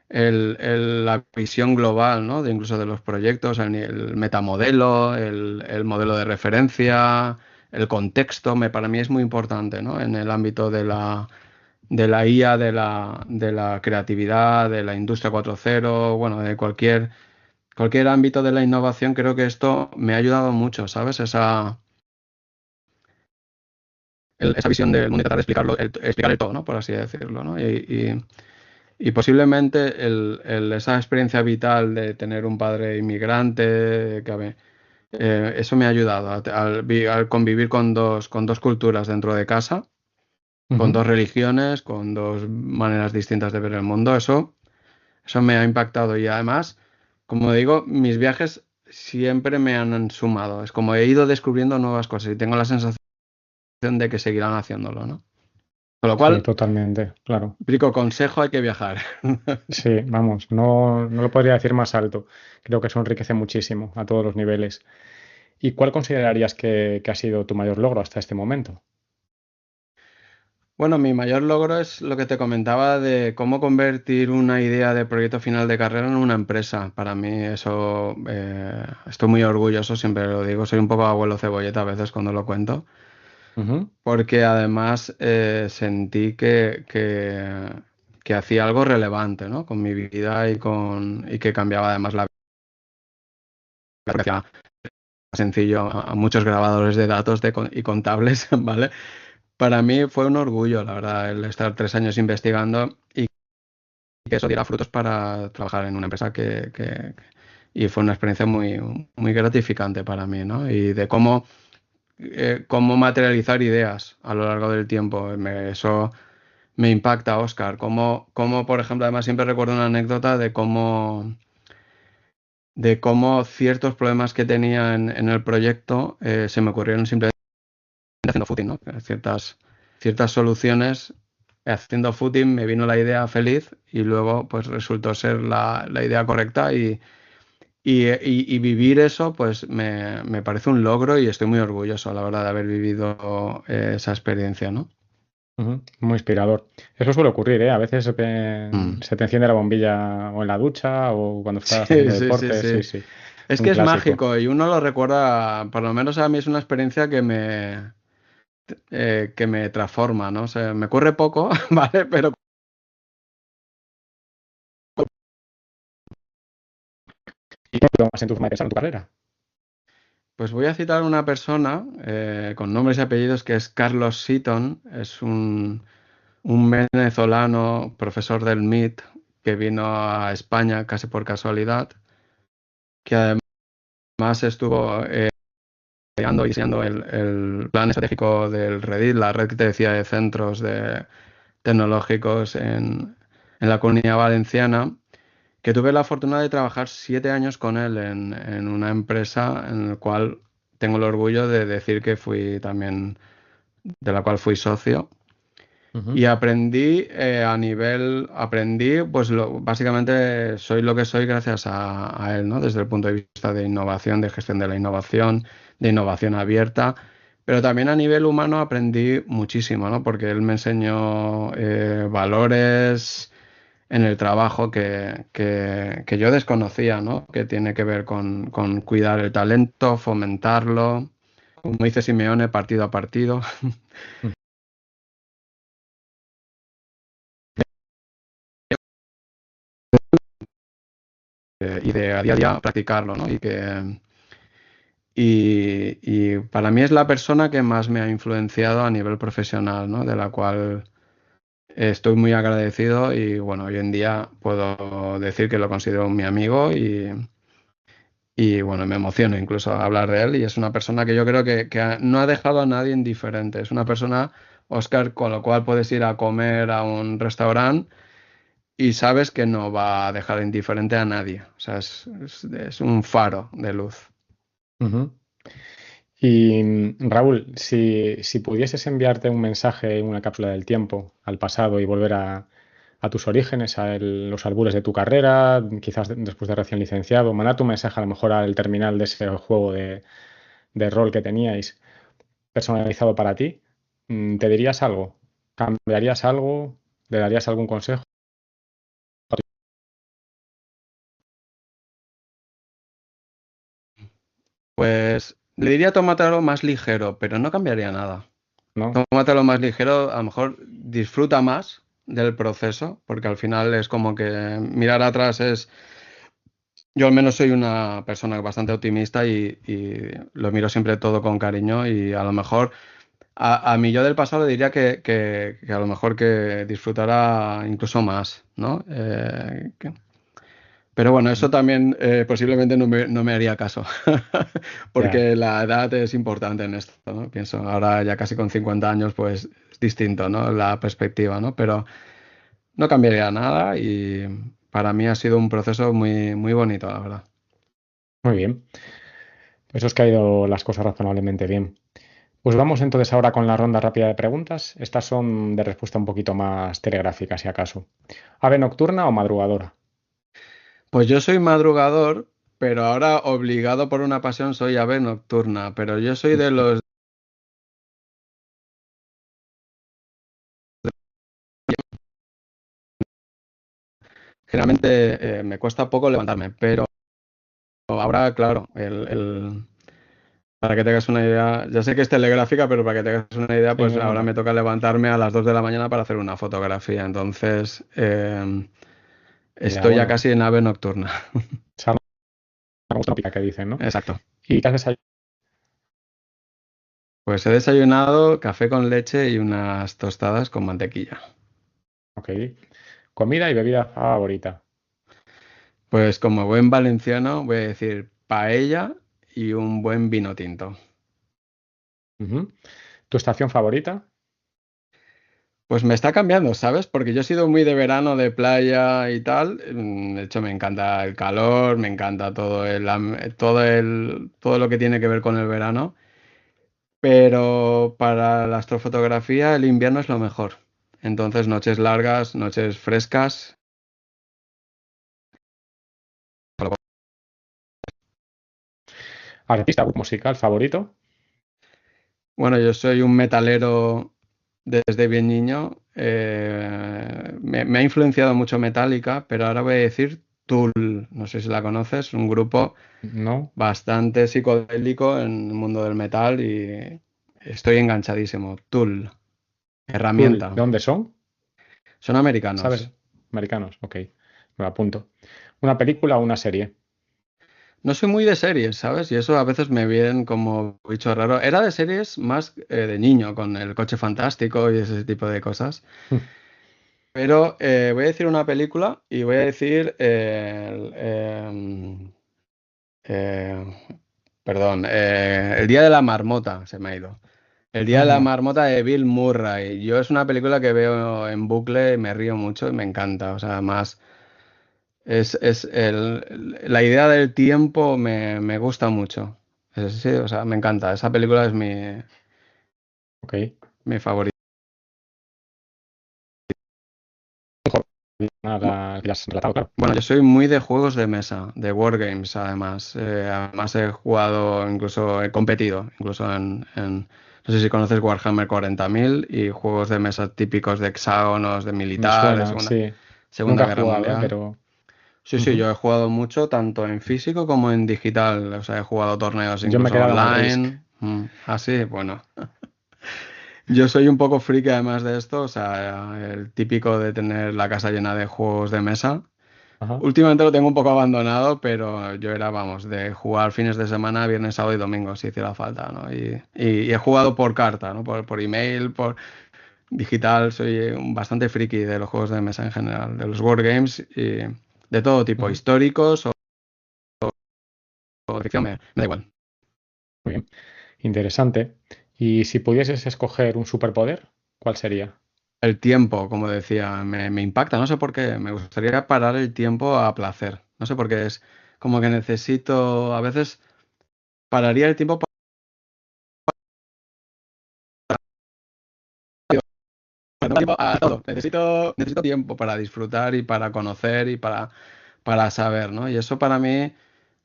la visión global, ¿no? Incluso de los proyectos, el metamodelo, el modelo de referencia, el contexto, para mí es muy importante, ¿no? En el ámbito de la IA, de la creatividad, de la industria 4.0, bueno, de cualquier ámbito de la innovación, creo que esto me ha ayudado mucho, ¿sabes? Esa visión del mundo, tratar de explicar el todo, ¿no? Por así decirlo, ¿no? Y posiblemente esa experiencia vital de tener un padre inmigrante, eso me ha ayudado al convivir con dos culturas dentro de casa, con Ujú. dos religiones, con dos maneras distintas de ver el mundo. Eso me ha impactado y además, como digo, mis viajes siempre me han sumado. Es como he ido descubriendo nuevas cosas y tengo la sensación de que seguirán haciéndolo, ¿no? Con lo Sí, cual, totalmente, claro. brico consejo, hay que viajar. Sí, vamos, no lo podría decir más alto. Creo que eso enriquece muchísimo a todos los niveles. ¿Y cuál considerarías que ha sido tu mayor logro hasta este momento? Bueno, mi mayor logro es lo que te comentaba de cómo convertir una idea de proyecto final de carrera en una empresa. Para mí eso, estoy muy orgulloso, siempre lo digo, soy un poco abuelo cebolleta a veces cuando lo cuento, Ujú. porque además sentí que hacía algo relevante, ¿no? Con mi vida y que cambiaba además la vida, que hacía más sencillo a muchos grabadores de datos y contables, ¿vale? Para mí fue un orgullo, la verdad, el estar 3 años investigando y que eso diera frutos para trabajar en una empresa y fue una experiencia muy gratificante para mí, ¿no? Y de cómo materializar ideas a lo largo del tiempo. Eso me impacta, Oscar. Por ejemplo, además siempre recuerdo una anécdota de cómo ciertos problemas que tenía en el proyecto se me ocurrieron simplemente haciendo footing, ¿no? Ciertas soluciones haciendo footing me vino la idea feliz y luego pues resultó ser la idea correcta y vivir eso pues me parece un logro y estoy muy orgulloso, la verdad, de haber vivido esa experiencia, ¿no? Muy inspirador. Eso suele ocurrir, ¿eh? A veces Mm. se te enciende la bombilla o en la ducha o cuando estás Sí, haciendo sí, sí, deporte. Sí, sí. sí. Es Un que es clásico. mágico y uno lo recuerda, por lo menos a mí es una experiencia que me transforma, ¿no? O sea, me ocurre poco, ¿vale? Pero ¿Y qué lo más en tu forma de pensar en tu carrera? pues voy a citar a una persona con nombres y apellidos que es Carlos Seaton, es un venezolano, profesor del MIT, que vino a España casi por casualidad, que además estuvo creando y diseñando el plan estratégico del REDIT, la red que te decía de centros tecnológicos en la Comunidad Valenciana, que tuve la fortuna de trabajar 7 años con él en una empresa en la cual tengo el orgullo de decir que fui también, de la cual fui socio. Y Ujú. aprendí pues básicamente soy lo que soy gracias a él, ¿no? Desde el punto de vista de innovación, de gestión de innovación abierta, pero también a nivel humano aprendí muchísimo, ¿no? Porque él me enseñó valores en el trabajo que yo desconocía, ¿no? Que tiene que ver con cuidar el talento, fomentarlo, como dice Simeone, partido a partido. Y de a día practicarlo, ¿no? Y para mí es la persona que más me ha influenciado a nivel profesional, ¿no? De la cual estoy muy agradecido y bueno, hoy en día puedo decir que lo considero mi amigo y bueno, me emociono incluso hablar de él y es una persona que yo creo que no ha dejado a nadie indiferente. Es una persona, Oscar, con lo cual puedes ir a comer a un restaurante y sabes que no va a dejar indiferente a nadie. O sea, es un faro de luz. Ujú. Y Raúl, si pudieses enviarte un mensaje en una cápsula del tiempo al pasado y volver a tus orígenes, los albures de tu carrera, quizás después de recién licenciado, mandar tu mensaje a lo mejor al terminal de ese juego de rol que teníais personalizado para ti, ¿te dirías algo? ¿Cambiarías algo? ¿Le darías algún consejo? Pues le diría tómatelo más ligero, pero no cambiaría nada. ¿No? Tómatelo más ligero, a lo mejor disfruta más del proceso, porque al final es como que mirar atrás es. Yo al menos soy una persona bastante optimista y lo miro siempre todo con cariño y a lo mejor a mi yo del pasado le diría que a lo mejor que disfrutara incluso más, ¿no? Pero bueno, eso también posiblemente no me haría caso, Ya. porque la edad es importante en esto, ¿no? Pienso, ahora ya casi con 50 años, pues es distinto, ¿no? La perspectiva, ¿no? Pero no cambiaría nada y para mí ha sido un proceso muy, muy bonito, la verdad. Muy bien. Eso es que ha ido las cosas razonablemente bien. Pues vamos entonces ahora con la ronda rápida de preguntas. Estas son de respuesta un poquito más telegráfica, si acaso. ¿Ave nocturna o madrugadora? Pues yo soy madrugador, pero ahora obligado por una pasión soy ave nocturna, pero yo soy de los. Generalmente me cuesta poco levantarme, pero ahora, claro, para que tengas una idea, ya sé que es telegráfica, pero para que tengas una idea, Sí, pues no, no, ahora no. me toca levantarme a las 2 de la mañana para hacer una fotografía, entonces Ya, estoy ya bueno, casi en ave nocturna. esa tópica que dicen, ¿no? Exacto. ¿Y qué haces ahí? Pues he desayunado café con leche y unas tostadas con mantequilla. Ok. Comida y bebida favorita. Pues como buen valenciano voy a decir paella y un buen vino tinto. Ujú. ¿Tu estación favorita? Pues me está cambiando, ¿sabes? Porque yo he sido muy de verano, de playa y tal. De hecho, me encanta el calor, me encanta todo lo que tiene que ver con el verano. Pero para la astrofotografía el invierno es lo mejor. Entonces, noches largas, noches frescas. ¿Artista musical favorito? Bueno, yo soy un metalero desde bien niño. Me ha influenciado mucho Metallica, pero ahora voy a decir Tool. No sé si la conoces, un grupo ¿No? bastante psicodélico en el mundo del metal y estoy enganchadísimo. Tool, Cool. ¿De herramienta. dónde son? Son ¿Sabes? americanos. Americanos, ok. Me lo apunto. ¿Una película o una serie? No soy muy de series, ¿sabes? Y eso a veces me viene como bicho raro. Era de series más de niño, con el coche fantástico y ese tipo de cosas. Pero voy a decir una película y voy a decir eh, perdón, El Día de la Marmota, se me ha ido. El Día de la Anda. Marmota de Bill Murray. Yo es una película que veo en bucle y me río mucho y me encanta. O sea, además, la idea del tiempo me gusta mucho. Sí, o sea, me encanta. Esa película es Ok. mi favorita. Nada, que ya has relatado, claro. Bueno, yo soy muy de juegos de mesa, de wargames además. Además he jugado, incluso he competido, incluso no sé si conoces Warhammer 40.000 y juegos de mesa típicos de hexágonos, de Me militar, de suenan, sí. Segunda Nunca he Guerra jugado, ¿eh? Mundial. Pero... Sí, sí, ujú. yo he jugado mucho, tanto en físico como en digital. O sea, he jugado torneos Yo me he incluso quedado en el Risk. online. Así, bueno. Yo soy un poco friki además de esto, o sea, el típico de tener la casa llena de juegos de mesa. Ajá. Últimamente lo tengo un poco abandonado, pero yo era, vamos, de jugar fines de semana, viernes, sábado y domingo, si hiciera falta, ¿no? Y he jugado por carta, ¿no? Por email, por digital, soy bastante friki de los juegos de mesa en general, de los wargames y de todo tipo, Ujú. históricos o ficción, me da igual. Muy bien. Interesante. Y si pudieses escoger un superpoder, ¿cuál sería? El tiempo, como decía, me impacta, no sé por qué, me gustaría parar el tiempo a placer, no sé por qué es como que necesito, a veces pararía el tiempo tiempo a todo. Necesito tiempo para disfrutar y para conocer y para saber, ¿no? Y eso para mí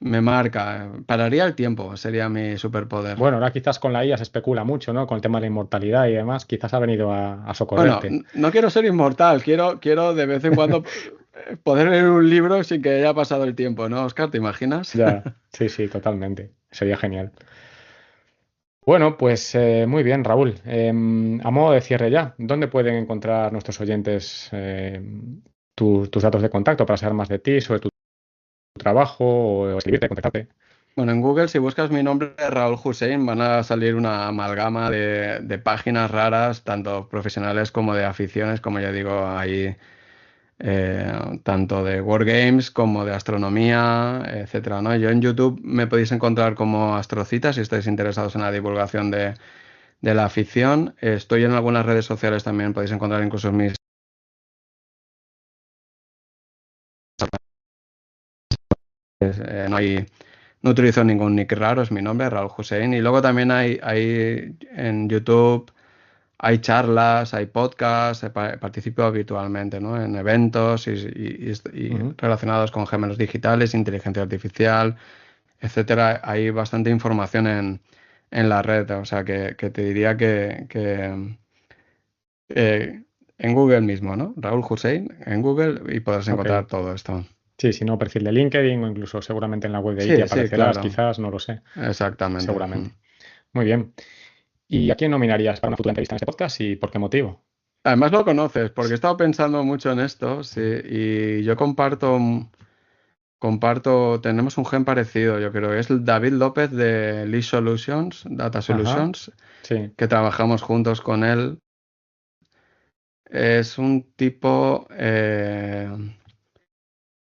me marca. Pararía el tiempo, sería mi superpoder. Bueno, ahora quizás con la IA se especula mucho, ¿no? Con el tema de la inmortalidad y demás. Quizás ha venido a Bueno, socorrerte. no quiero ser inmortal, quiero de vez en cuando poder leer un libro sin que haya pasado el tiempo, ¿no, Oscar? ¿Te imaginas? Ya, sí, sí, totalmente. Sería genial. Bueno, pues muy bien, Raúl. A modo de cierre ya, ¿dónde pueden encontrar nuestros oyentes tus datos de contacto para saber más de ti, sobre tu trabajo o escribirte, contactarte? Bueno, en Google, si buscas mi nombre, Raúl Hussein, van a salir una amalgama de páginas raras, tanto profesionales como de aficiones, como ya digo, ahí tanto de Wargames como de astronomía, etcétera, ¿no? Yo en YouTube me podéis encontrar como Astrocita si estáis interesados en la divulgación de la afición. Estoy en algunas redes sociales también, podéis encontrar incluso mis... no utilizo ningún nick raro, es mi nombre, Raúl Hussein. Y luego también hay en YouTube, hay charlas, hay podcasts, participo habitualmente, ¿no? En eventos y Ujú. relacionados con gemelos digitales, inteligencia artificial, etcétera. Hay bastante información en la red, o sea que te diría que en Google mismo, ¿no? Raúl Hussein en Google y podrás Ok. encontrar todo esto. Sí, si no, perfil de LinkedIn o incluso seguramente en la web de ITI Sí, sí, aparecerás, claro, quizás, no lo sé, exactamente. seguramente. Muy bien. ¿Y a quién nominarías para una futura entrevista en este podcast y por qué motivo? Además lo conoces, porque he estado pensando mucho en esto, sí, y yo tenemos un gen parecido, yo creo, es el David López de Lee Solutions, Data Ajá, Solutions, sí. que trabajamos juntos con él. Es un tipo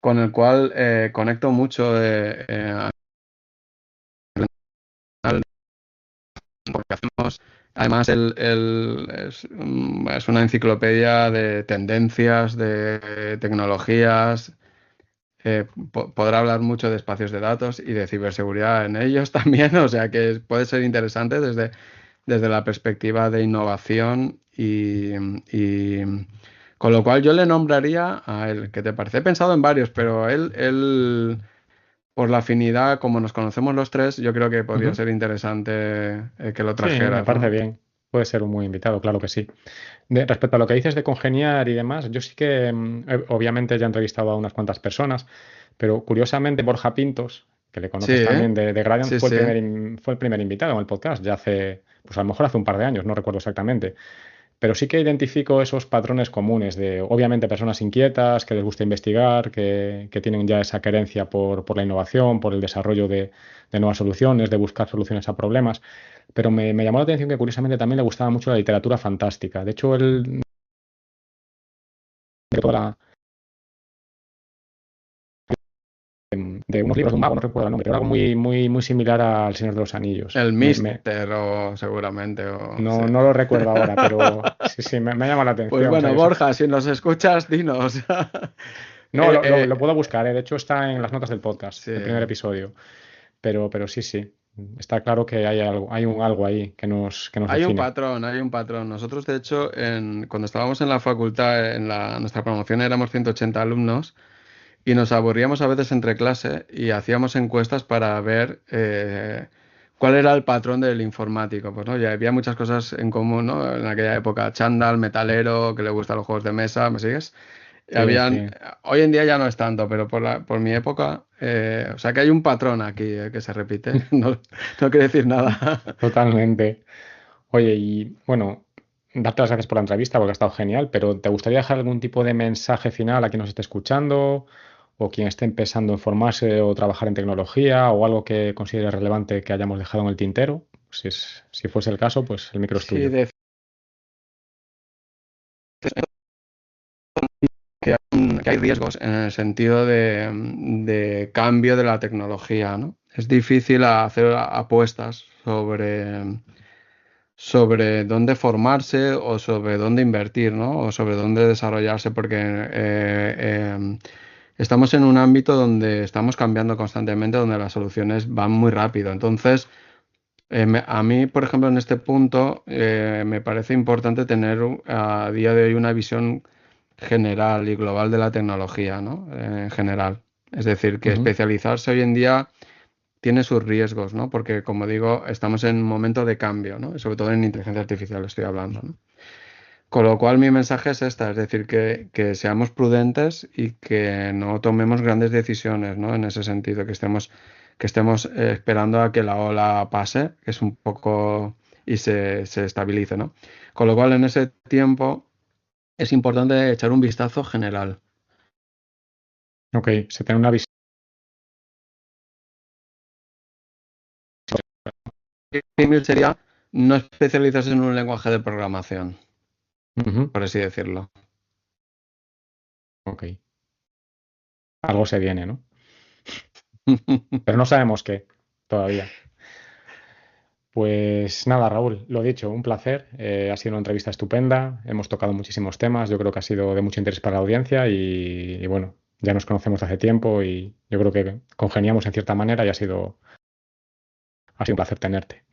con el cual conecto mucho porque hacemos, además él es una enciclopedia de tendencias, de tecnologías, podrá hablar mucho de espacios de datos y de ciberseguridad en ellos también, o sea que puede ser interesante desde la perspectiva de innovación y con lo cual yo le nombraría a él. ¿Qué te parece? He pensado en varios, pero él por la afinidad, como nos conocemos los tres, yo creo que podría Ujú. ser interesante que lo Sí, me trajeras, parece ¿no? bien. puede ser un buen invitado, claro que sí. Respecto a lo que dices de congeniar y demás, yo sí que, obviamente ya he entrevistado a unas cuantas personas, pero curiosamente Borja Pintos, que le Sí, conoces también de Gradiant, sí, sí. fue el primer invitado en el podcast, ya hace, pues a lo mejor hace un par de años, no recuerdo exactamente. Pero sí que identifico esos patrones comunes de, obviamente, personas inquietas, que les gusta investigar, que tienen ya esa querencia por la innovación, por el desarrollo de nuevas soluciones, de buscar soluciones a problemas. Pero me llamó la atención que curiosamente también le gustaba mucho la literatura fantástica. De hecho, él de toda de unos libros de un mago, no recuerdo el nombre, pero algo muy similar al Señor de los Anillos. El Mister o seguramente, o sí. No lo recuerdo ahora, pero sí, me ha llamado la Pues atención. O sea, bueno, Borja, si nos escuchas, dinos. no, lo puedo buscar, ¿eh? De hecho, está en las notas del podcast, Sí. el primer episodio. Pero sí. Está claro que hay algo ahí que nos Hay un define. patrón, hay un patrón. Nosotros, de hecho, cuando estábamos en la facultad, nuestra promoción éramos 180 alumnos y nos aburríamos a veces entre clase y hacíamos encuestas para ver cuál era el patrón del informático. Pues no, ya había muchas cosas en común, ¿no? En aquella época, chándal, metalero, que le gustan los juegos de mesa, ¿me sigues? Sí. Hoy en día ya no es tanto, pero por mi época, o sea que hay un patrón aquí que se repite. No, no quiere decir nada. Totalmente. Oye, y bueno, darte las gracias por la entrevista porque ha estado genial, pero ¿te gustaría dejar algún tipo de mensaje final a quien nos esté escuchando o quien esté empezando a formarse o trabajar en tecnología o algo que considere relevante que hayamos dejado en el tintero? Si fuese el caso, pues el micro es Sí, tuyo. que hay riesgos en el sentido de cambio de la tecnología, ¿no? Es difícil hacer apuestas sobre dónde formarse o sobre dónde invertir, ¿no? O sobre dónde desarrollarse, porque estamos en un ámbito donde estamos cambiando constantemente, donde las soluciones van muy rápido. Entonces, a mí, por ejemplo, en este punto, me parece importante tener a día de hoy una visión general y global de la tecnología, ¿no? En general. Es decir, que Ujú. especializarse hoy en día tiene sus riesgos, ¿no? Porque, como digo, estamos en un momento de cambio, ¿no? Sobre todo en inteligencia artificial estoy hablando, ¿no? Con lo cual mi mensaje es esta, es decir, que seamos prudentes y que no tomemos grandes decisiones, ¿no? En ese sentido, que estemos esperando a que la ola pase, que es un poco y se estabilice, ¿no? Con lo cual en ese tiempo es importante echar un vistazo general. Ok, se tiene una visión. Primero sería no especializarse en un lenguaje de programación, Ujú. por así decirlo. Ok, algo se viene, ¿no? Pero no sabemos qué todavía. Pues nada, Raúl, lo dicho, un placer. Ha sido una entrevista estupenda. Hemos tocado muchísimos temas. Yo creo que ha sido de mucho interés para la audiencia y bueno, ya nos conocemos hace tiempo y yo creo que congeniamos en cierta manera y ha sido un placer tenerte.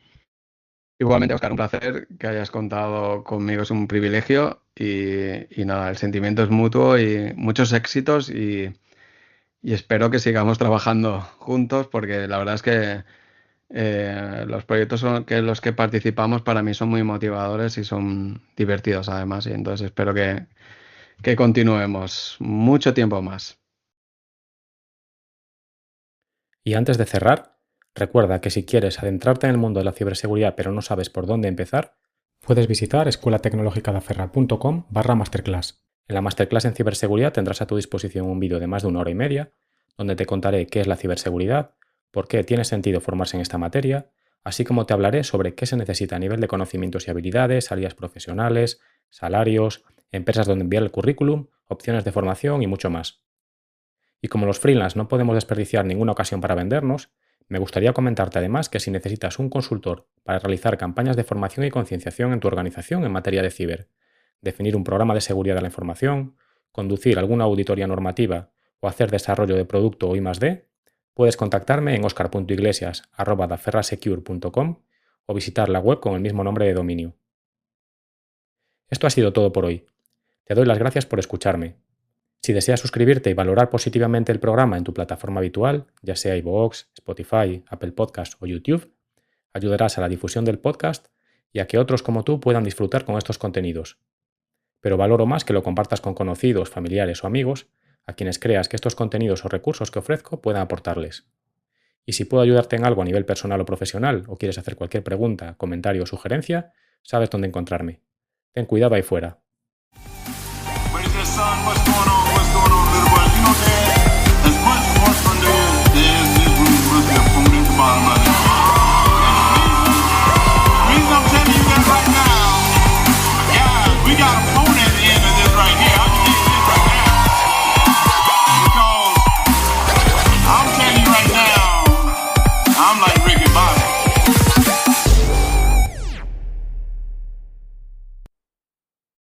Igualmente, Oscar, un placer que hayas contado conmigo, es un privilegio y nada, el sentimiento es mutuo y muchos éxitos y espero que sigamos trabajando juntos porque la verdad es que los proyectos en los que participamos para mí son muy motivadores y son divertidos además y entonces espero que continuemos mucho tiempo más. Y antes de cerrar, recuerda que si quieres adentrarte en el mundo de la ciberseguridad pero no sabes por dónde empezar, puedes visitar escuelatecnologicadaferra.com/masterclass. En la masterclass en ciberseguridad tendrás a tu disposición un vídeo de más de 1 hora y media, donde te contaré qué es la ciberseguridad, por qué tiene sentido formarse en esta materia, así como te hablaré sobre qué se necesita a nivel de conocimientos y habilidades, salidas profesionales, salarios, empresas donde enviar el currículum, opciones de formación y mucho más. Y como los freelance no podemos desperdiciar ninguna ocasión para vendernos, me gustaría comentarte además que si necesitas un consultor para realizar campañas de formación y concienciación en tu organización en materia de ciber, definir un programa de seguridad de la información, conducir alguna auditoría normativa o hacer desarrollo de producto o I+D, puedes contactarme en oscar.iglesias@daferrasecure.com o visitar la web con el mismo nombre de dominio. Esto ha sido todo por hoy. Te doy las gracias por escucharme. Si deseas suscribirte y valorar positivamente el programa en tu plataforma habitual, ya sea iVoox, Spotify, Apple Podcasts o YouTube, ayudarás a la difusión del podcast y a que otros como tú puedan disfrutar con estos contenidos. Pero valoro más que lo compartas con conocidos, familiares o amigos, a quienes creas que estos contenidos o recursos que ofrezco puedan aportarles. Y si puedo ayudarte en algo a nivel personal o profesional, o quieres hacer cualquier pregunta, comentario o sugerencia, sabes dónde encontrarme. Ten cuidado ahí fuera. We got a phone at the end of this right here.